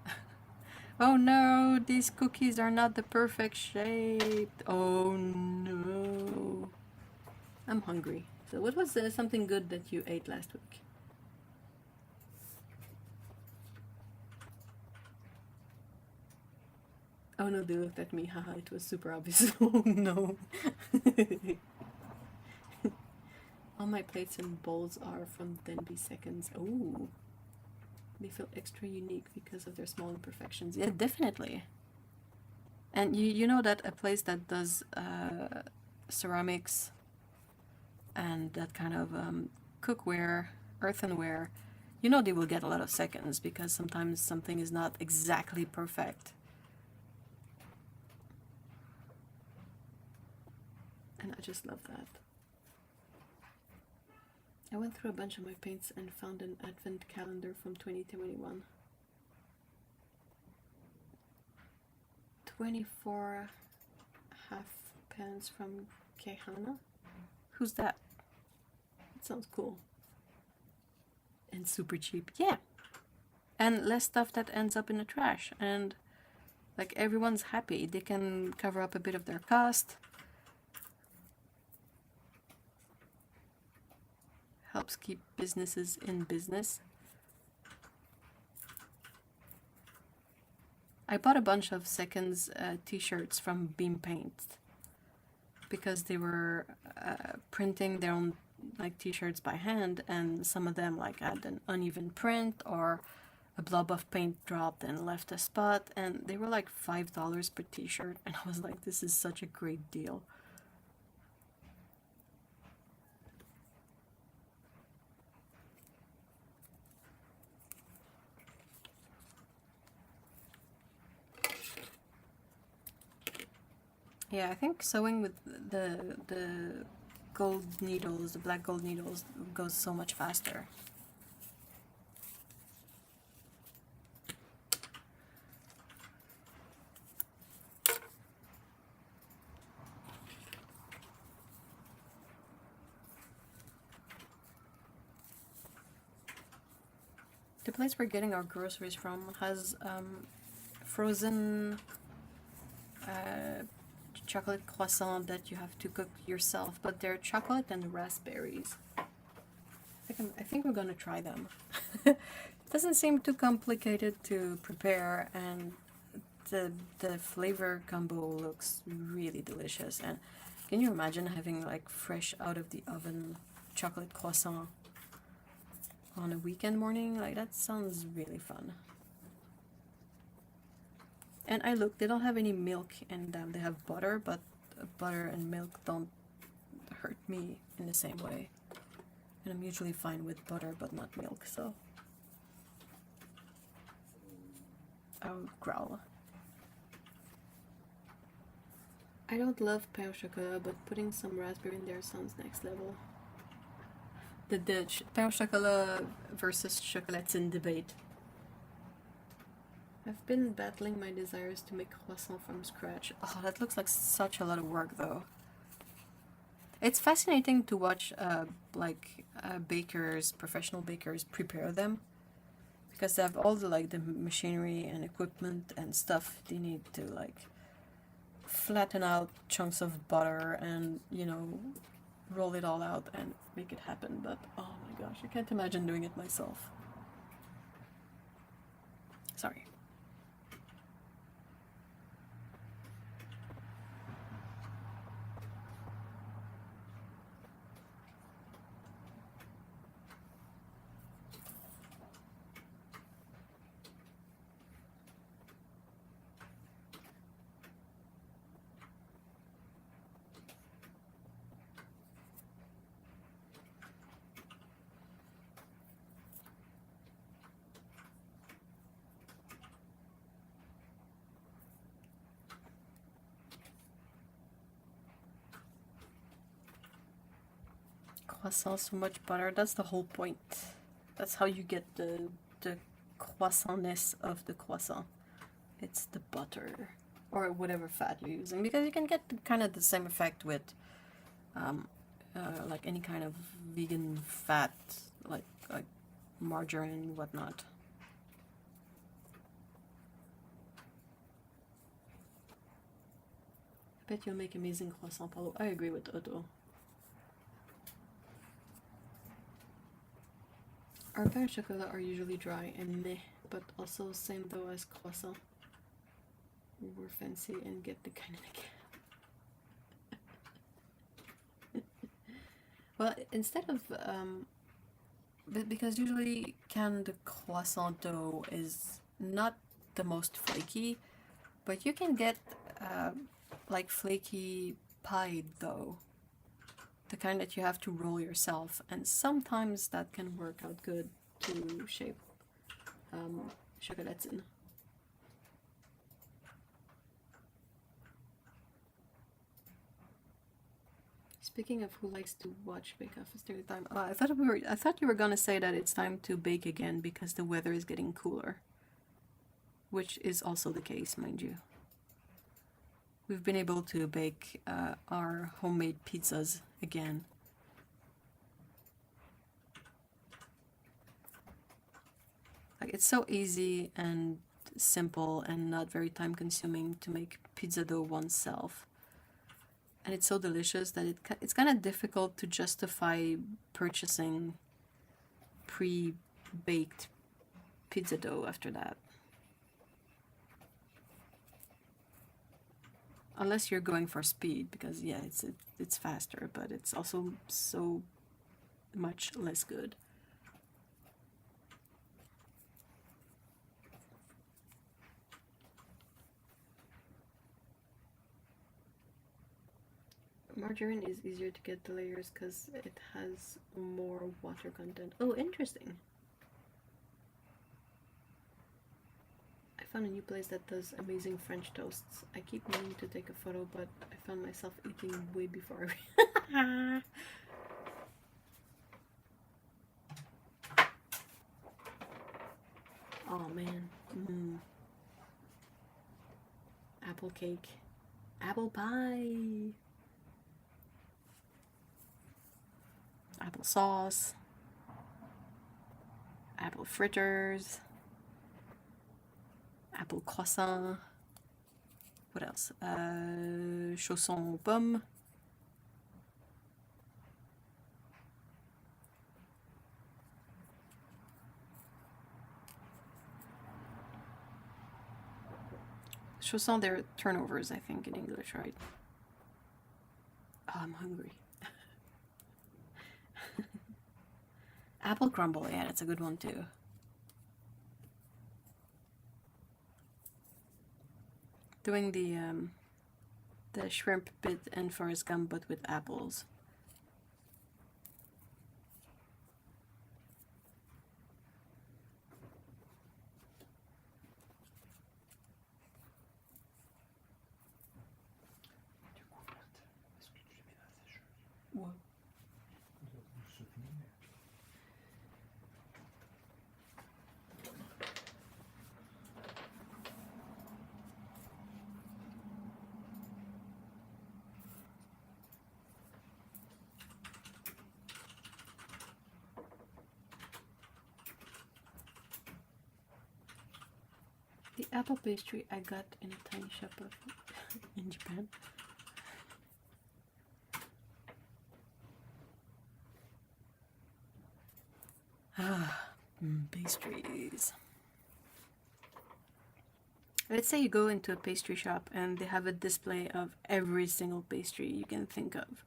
Oh no, these cookies are not the perfect shape. Oh no. I'm hungry. So what was something good that you ate last week? Oh no, they looked at me. Haha, it was super obvious. Oh no. All my plates and bowls are from Denby Seconds. Oh. They feel extra unique because of their small imperfections. Yeah, definitely. And you know that a place that does ceramics and that kind of cookware, earthenware, you know they will get a lot of seconds because sometimes something is not exactly perfect. And I just love that. I went through a bunch of my paints and found an advent calendar from 2021. 24 half pence from Kehana. Who's that? That sounds cool. And super cheap. Yeah. And less stuff that ends up in the trash. And like everyone's happy. They can cover up a bit of their cost. Helps keep businesses in business. I bought a bunch of seconds t-shirts from Beam Paint because they were printing their own like t-shirts by hand, and some of them like had an uneven print or a blob of paint dropped and left a spot, and they were like $5 per t-shirt, and I was like, this is such a great deal. Yeah, I think sewing with the gold needles, the black gold needles, goes so much faster. The place we're getting our groceries from has frozen chocolate croissant that you have to cook yourself, but they're chocolate and raspberries. I think we're gonna try them. It doesn't seem too complicated to prepare, and the flavor combo looks really delicious. And can you imagine having like fresh out of the oven chocolate croissant on a weekend morning? Like, that sounds really fun. And I looked, they don't have any milk in them. They have butter, but butter and milk don't hurt me in the same way. And I'm usually fine with butter, but not milk, so I'll growl. I don't love pain au chocolat, but putting some raspberry in there sounds next level. The pain au chocolat versus chocolatine debate. I've been battling my desires to make croissant from scratch. Oh, that looks like such a lot of work, though. It's fascinating to watch, bakers, professional bakers, prepare them. because they have all the like the machinery and equipment and stuff they need to like flatten out chunks of butter and, you know, roll it all out and make it happen. But oh my gosh, I can't imagine doing it myself. Sorry. Croissant, so much butter. That's the whole point. That's how you get the croissantness of the croissant. It's the butter or whatever fat you're using, because you can get kind of the same effect with like any kind of vegan fat, like margarine, whatnot. I bet you'll make amazing croissant, Paulo. I agree with Otto. Our pain au chocolat are usually dry and meh, but also same though as croissant. We're fancy and get the kind of well, instead of because usually canned croissant dough is not the most flaky, but you can get like flaky pie dough, the kind that you have to roll yourself, and sometimes that can work out good to shape chocolatine. Speaking of who likes to watch Bake Off, is there time? I thought you were gonna say that it's time to bake again because the weather is getting cooler, which is also the case, mind you. We've been able to bake our homemade pizzas again. Like, it's so easy and simple and not very time consuming to make pizza dough oneself. And it's so delicious that it's kind of difficult to justify purchasing pre-baked pizza dough after that. Unless you're going for speed, because yeah, it's faster, but it's also so much less good. Margarine is easier to get the layers because it has more water content. Oh, interesting. I found a new place that does amazing French toasts. I keep meaning to take a photo, but I found myself eating way before I... Oh man. Apple cake. Apple pie. Apple sauce. Apple fritters. Apple croissant. What else? Chausson aux pommes. Chausson, they're turnovers, I think, in English, right? Oh, I'm hungry. Apple crumble, yeah, that's a good one too. Doing the shrimp bit and Forrest Gump, but with apples. What? apple pastry I got in a tiny shop in Japan. Pastries. Let's say you go into a pastry shop and they have a display of every single pastry you can think of.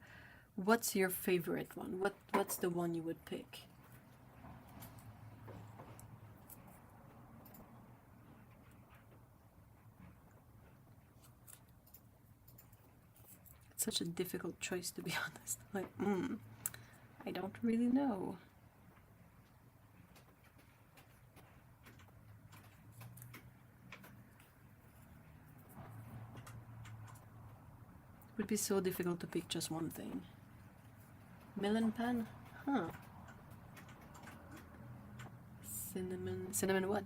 What's your favorite one? What's the one you would pick? It's such a difficult choice, to be honest. Like, I don't really know. It would be so difficult to pick just one thing. Melon pan? Huh. Cinnamon what?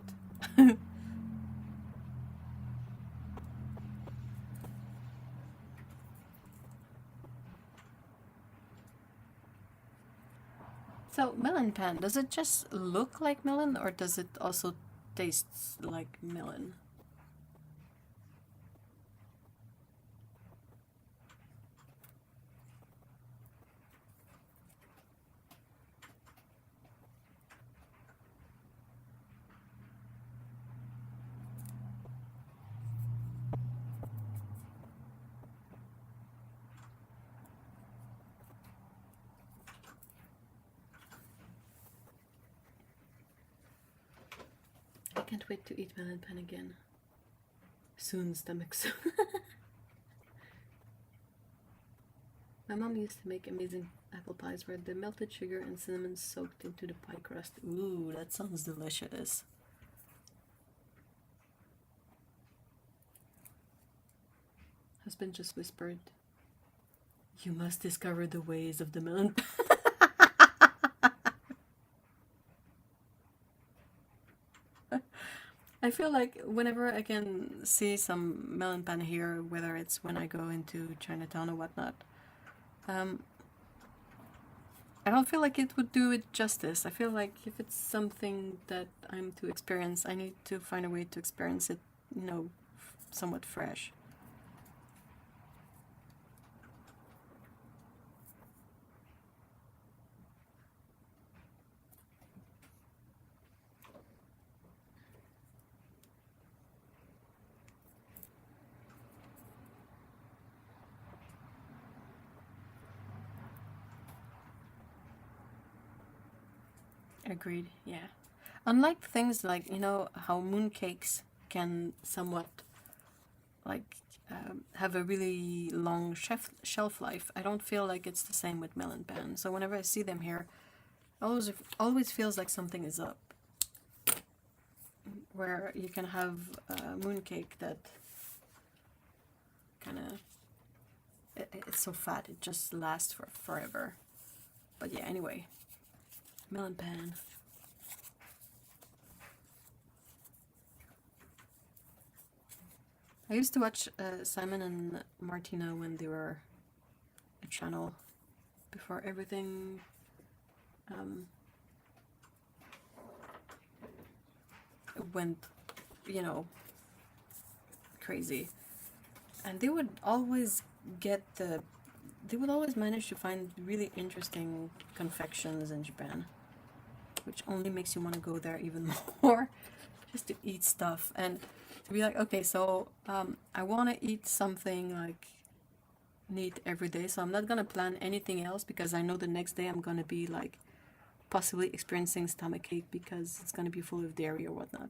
So, melon pan, does it just look like melon or does it also taste like melon? I can't wait to eat melon pan again. Soon, stomach soon. My mom used to make amazing apple pies where the melted sugar and cinnamon soaked into the pie crust. Ooh, that sounds delicious. Husband just whispered, "You must discover the ways of the melon pan." I feel like whenever I can see some melon pan here, whether it's when I go into Chinatown or whatnot, I don't feel like it would do it justice. I feel like if it's something that I'm to experience, I need to find a way to experience it, you know, somewhat fresh. Agreed, yeah. Unlike things like, you know, how mooncakes can somewhat, like, have a really long shelf life, I don't feel like it's the same with melon pan. So whenever I see them here, always feels like something is up. Where you can have a mooncake that kind of, it's so fat, it just lasts for forever. But yeah, anyway. Melon pan. I used to watch Simon and Martina when they were a channel before everything went, you know, crazy. And they would always manage to find really interesting confections in Japan, which only makes you want to go there even more, just to eat stuff and to be like, okay, so I want to eat something like neat every day, so I'm not gonna plan anything else because I know the next day I'm gonna be like possibly experiencing stomachache because it's gonna be full of dairy or whatnot.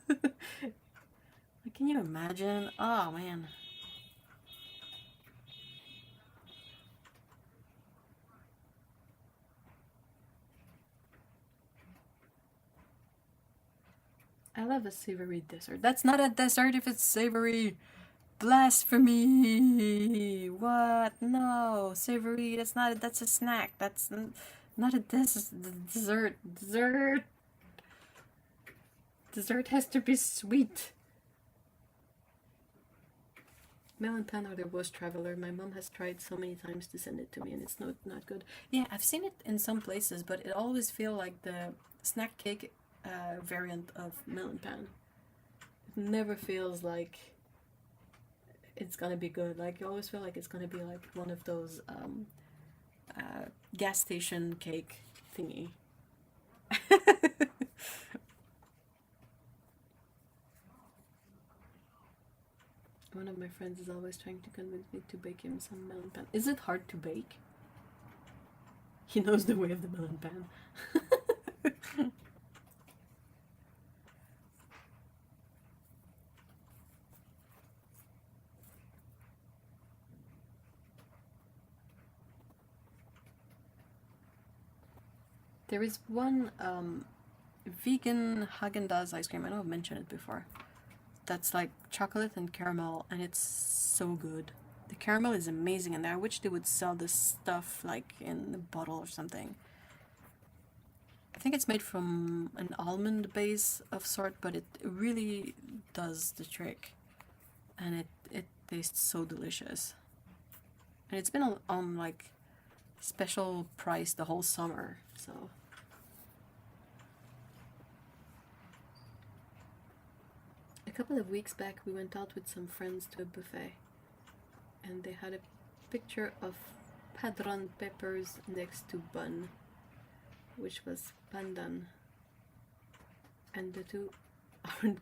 Like, can you imagine? Oh man. I love a savory dessert. That's not a dessert if it's savory. Blasphemy! What? No, savory. That's a snack. That's not a dessert. Dessert has to be sweet. Melon pan or the worst traveler. My mom has tried so many times to send it to me, and it's not good. Yeah, I've seen it in some places, but it always feels like the snack cake variant of melon pan. never feels like it's gonna be good. Like you always feel like it's gonna be like one of those gas station cake thingy. One of my friends is always trying to convince me to bake him some melon pan. Is it hard to bake? He knows the way of the melon pan. There is one vegan Haagen-Dazs ice cream. I know I've mentioned it before. That's like chocolate and caramel, and it's so good. The caramel is amazing, and I wish they would sell this stuff like in a bottle or something. I think it's made from an almond base of sort, but it really does the trick, and it tastes so delicious. And it's been on like special price the whole summer, so. A couple of weeks back we went out with some friends to a buffet, and they had a picture of padron peppers next to bun, which was pandan, and the two aren't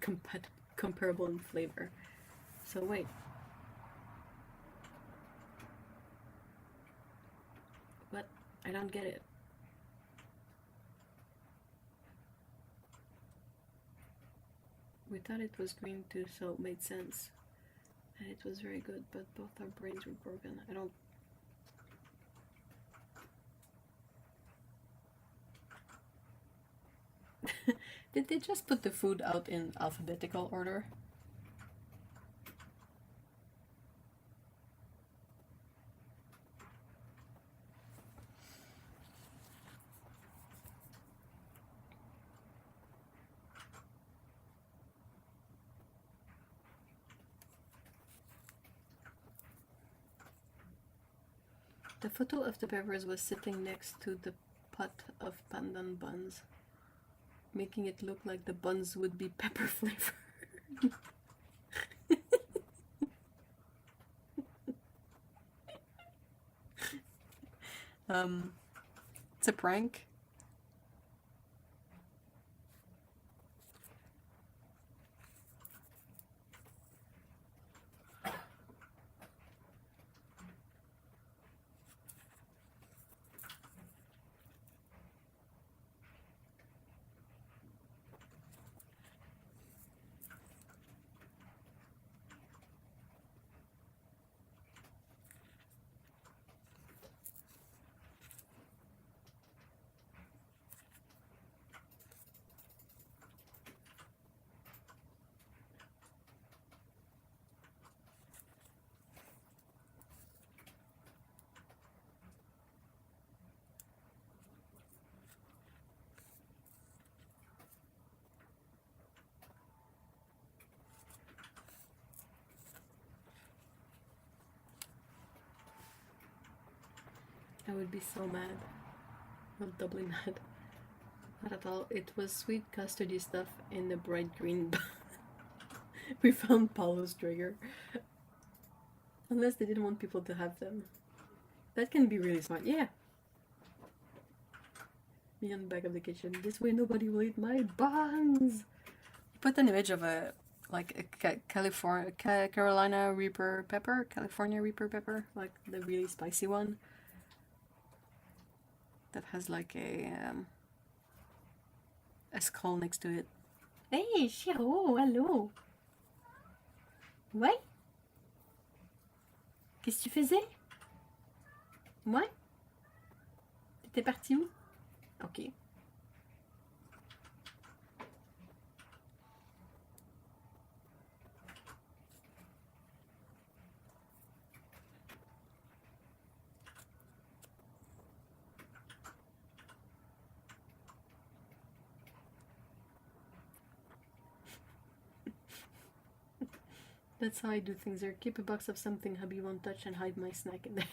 comparable in flavor. So wait. What? I don't get it. We thought it was green too, so it made sense. And it was very good, but both our brains were broken. I don't... Did they just put the food out in alphabetical order? The photo of the peppers was sitting next to the pot of pandan buns, making it look like the buns would be pepper flavored. It's a prank. I would be so mad. Not doubly mad. Not at all. It was sweet custardy stuff in the bright green bun. We found Paulo's trigger. Unless they didn't want people to have them. That can be really smart. Yeah. Me on the back of the kitchen. This way nobody will eat my buns. Put an image of a Carolina Reaper pepper, California Reaper pepper, like the really spicy one. That has like a skull next to it. Hey, Chiro, hello. Ouais? Qu'est-ce que tu faisais? Ouais? T'étais parti où? Ok. That's how I do things there. Keep a box of something hubby won't touch and hide my snack in there.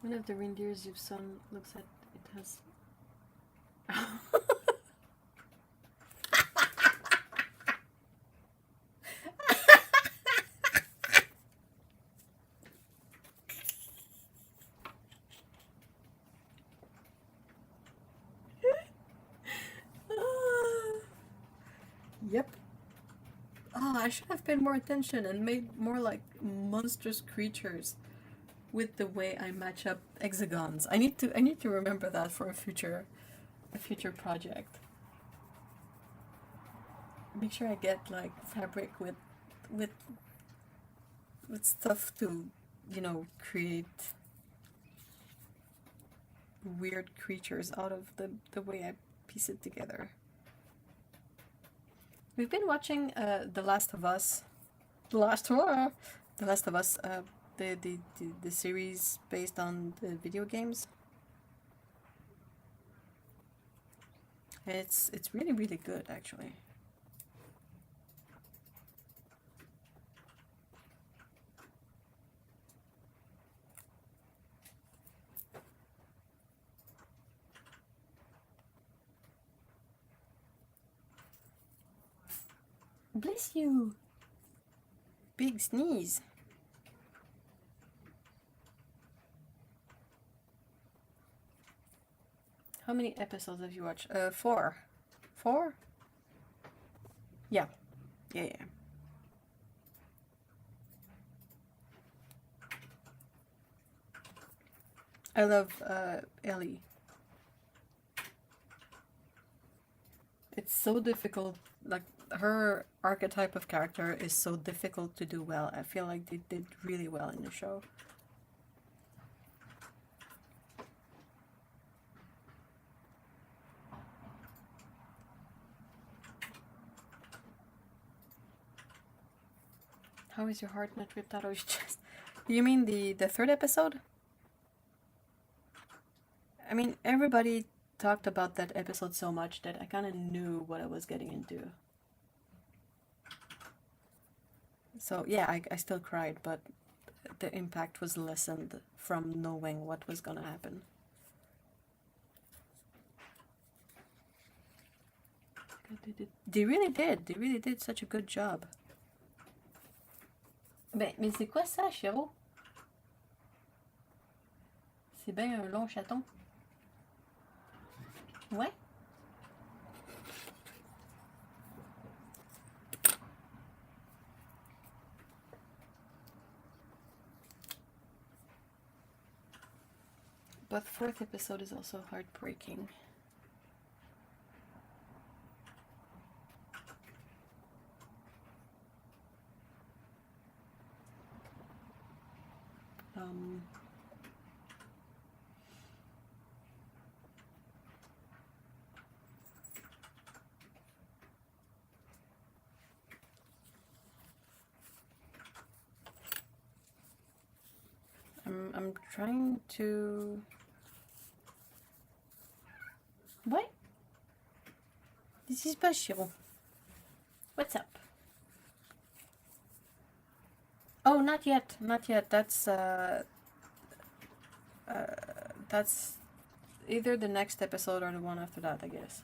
One of the reindeers your son looks at, it has... Yep. Oh, I should have paid more attention and made more like monstrous creatures with the way I match up hexagons. I need to remember that for a future project. Make sure I get like fabric with stuff to, you know, create weird creatures out of the way I piece it together. We've been watching The Last of Us. The Last of Us, the series based on the video games. It's really, really good, actually. Bless you! Big sneeze. How many episodes have you watched? 4. 4? Yeah. Yeah. I love Ellie. It's so difficult, like her archetype of character is so difficult to do well. I feel like they did really well in the show. How is your heart not ripped out of your chest? You mean the third episode? I mean, everybody talked about that episode so much that I kind of knew what I was getting into. So yeah, I still cried, but the impact was lessened from knowing what was gonna happen. They really did such a good job. Mais c'est quoi ça, Chiro? C'est bien un long chaton. Ouais. But fourth episode is also heartbreaking. I'm trying to... What? This is Bashiro. What's up? Oh, not yet. That's either the next episode or the one after that, I guess.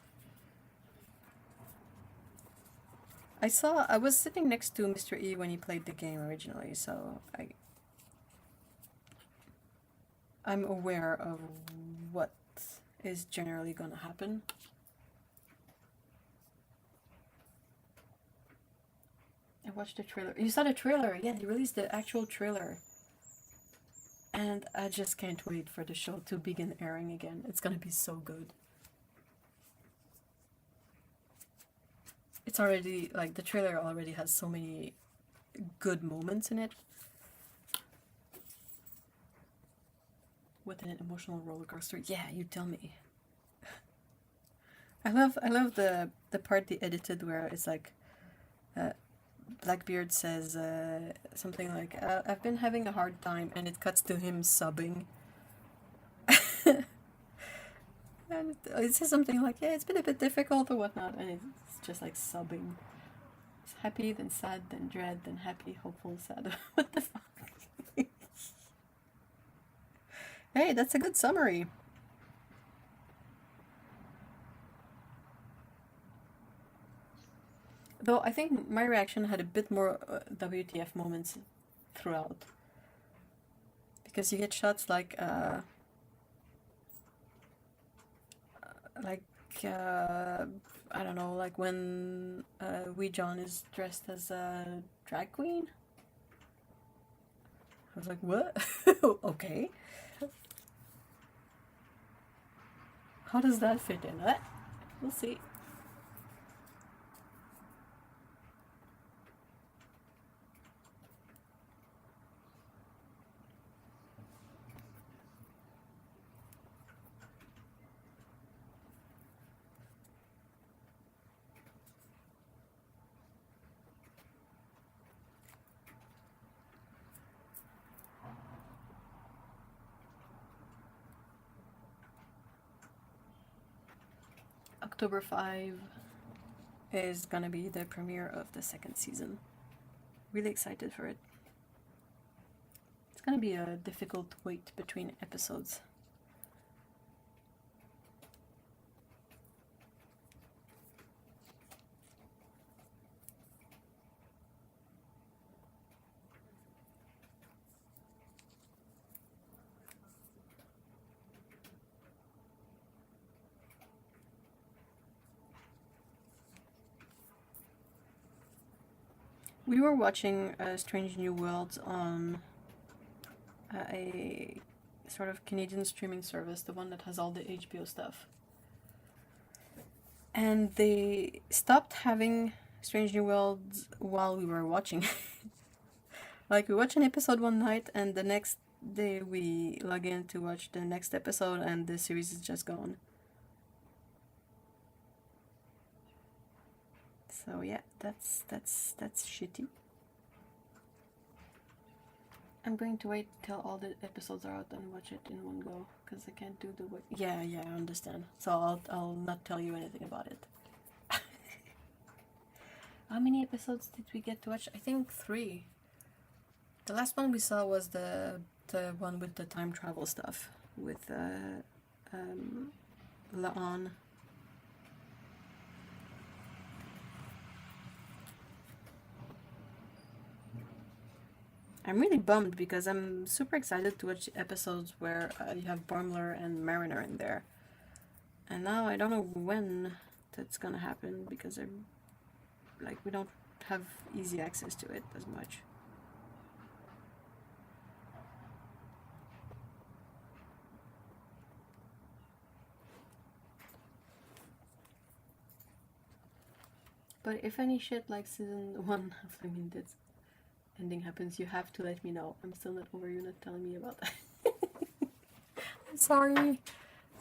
I was sitting next to Mr. E when he played the game originally, so I'm aware of what is generally gonna happen. I watched the trailer. You saw the trailer? Yeah, they released the actual trailer. And I just can't wait for the show to begin airing again. It's gonna be so good. It's already, like, the trailer already has so many good moments in it. With an emotional roller coaster. Yeah, you tell me. I love the part they edited where it's like Blackbeard says something like, I've been having a hard time, and it cuts to him sobbing. And it says something like, yeah, it's been a bit difficult or whatnot, and it's just like sobbing. It's happy, then sad, then dread, then happy, hopeful, sad. What the fuck? Hey, that's a good summary. Though I think my reaction had a bit more WTF moments throughout. Because you get shots like I don't know, like when Wee John is dressed as a drag queen. I was like, what? Okay. How does that fit in? We'll see. October 5 is gonna be the premiere of the second season. Really excited for it. It's gonna be a difficult wait between episodes. We were watching Strange New Worlds on a sort of Canadian streaming service, the one that has all the HBO stuff. And they stopped having Strange New Worlds while we were watching. Like, we watch an episode one night, and the next day we log in to watch the next episode, and the series is just gone. So yeah, that's shitty. I'm going to wait till all the episodes are out and watch it in one go, because I can't do the wait. Yeah, I understand. So I'll not tell you anything about it. How many episodes did we get to watch? I think 3. The last one we saw was the one with the time travel stuff with Laan. I'm really bummed because I'm super excited to watch the episodes where you have Boimler and Mariner in there. And now I don't know when that's gonna happen because we don't have easy access to it as much. But if any shit like season 1 of The Minted ending happens, you have to let me know. I'm still not over you not telling me about that. I'm sorry.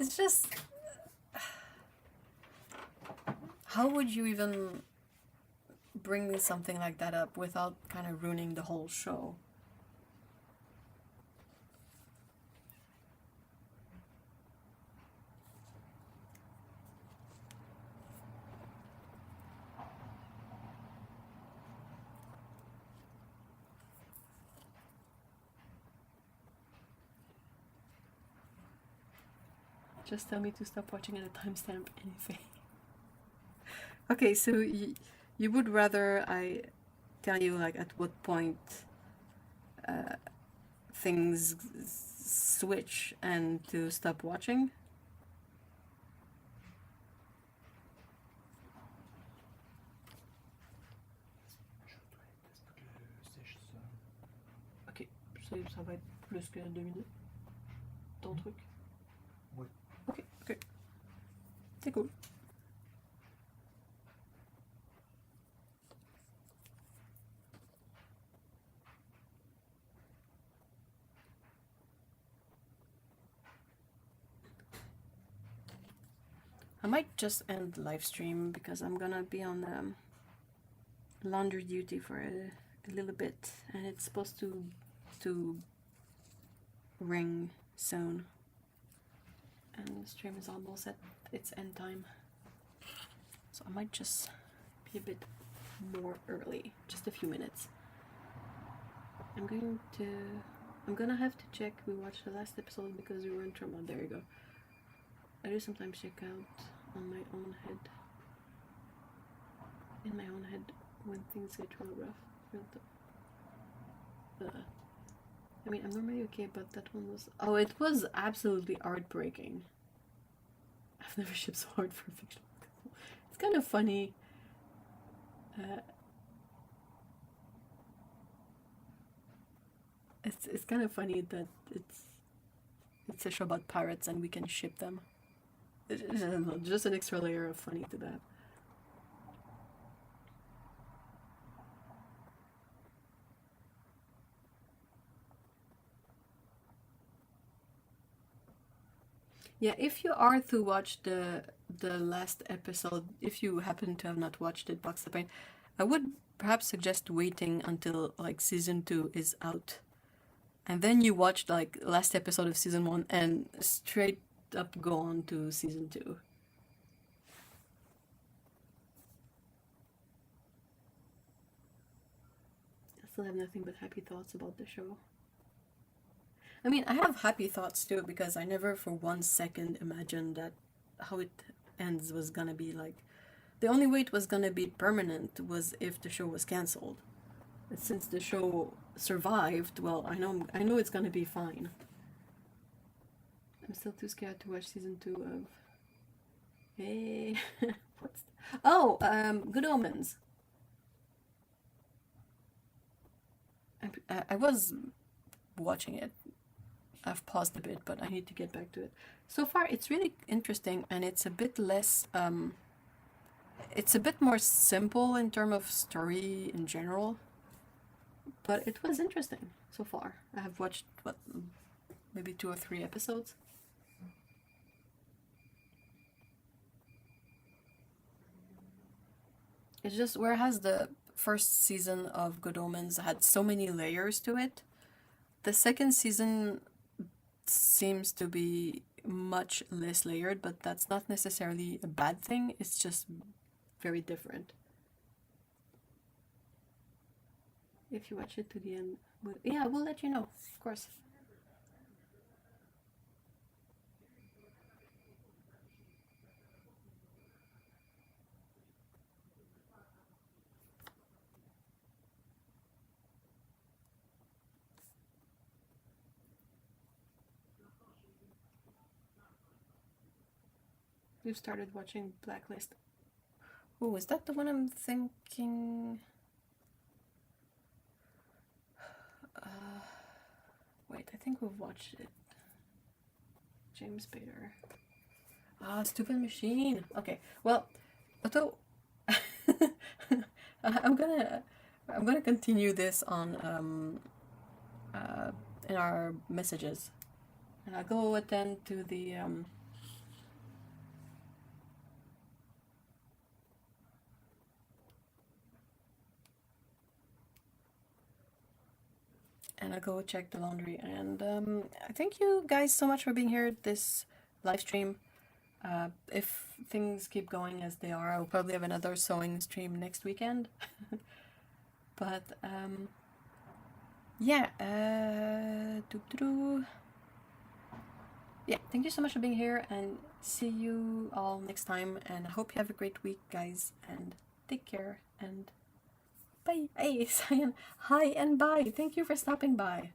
It's just... How would you even bring something like that up without kind of ruining the whole show? Just tell me to stop watching at a timestamp, anything. Okay, so you would rather I tell you like at what point things switch and to stop watching? Ok, ça va être plus que 2 minutes. Ton truc? Oui. Ok. C'est cool. I might just end the live stream because I'm gonna be on laundry duty for a little bit, and it's supposed to ring soon. And the stream is almost at its end time. So I might just be a bit more early, just a few minutes. I'm going to I'm gonna have to check. We watched the last episode because we weren't from. Oh, there you go. I do sometimes check out on my own head. In my own head when things get real rough. I mean, I'm normally okay, but that one was. Oh, it was absolutely heartbreaking. I've never shipped so hard for a fictional couple. It's kind of funny. It's kind of funny that it's a show about pirates and we can ship them. Just an extra layer of funny to that. Yeah, if you are to watch the last episode, if you happen to have not watched it, Box the Paint, I would perhaps suggest waiting until like season 2 is out, and then you watch like last episode of season 1 and straight up go on to season 2. I still have nothing but happy thoughts about the show. I mean, I have happy thoughts too because I never for 1 second imagined that how it ends was gonna be like. The only way it was gonna be permanent was if the show was cancelled. But since the show survived, well, I know it's gonna be fine. I'm still too scared to watch season 2 of. Hey, Good Omens. I was watching it. I've paused a bit, but I need to get back to it. So far, it's really interesting, and it's a bit less. It's a bit more simple in terms of story in general, but it was interesting so far. I have watched maybe 2 or 3 episodes. It's just whereas the first season of Good Omens had so many layers to it, the second season seems to be much less layered, but that's not necessarily a bad thing. It's just very different. If you watch it to the end, yeah, we'll let you know, of course. We've started watching Blacklist. Oh, is that the one I'm thinking? Wait, I think we've watched it. James Bader. Stupid machine. Okay, well, although I'm gonna continue this on in our messages, and I'll go attend to the and I'll go check the laundry. And I thank you guys so much for being here at this live stream. If things keep going as they are, I'll probably have another sewing stream next weekend. But yeah, yeah, thank you so much for being here, and see you all next time. And I hope you have a great week, guys, and take care, and bye. Hey, Cyan, hi and bye. Thank you for stopping by.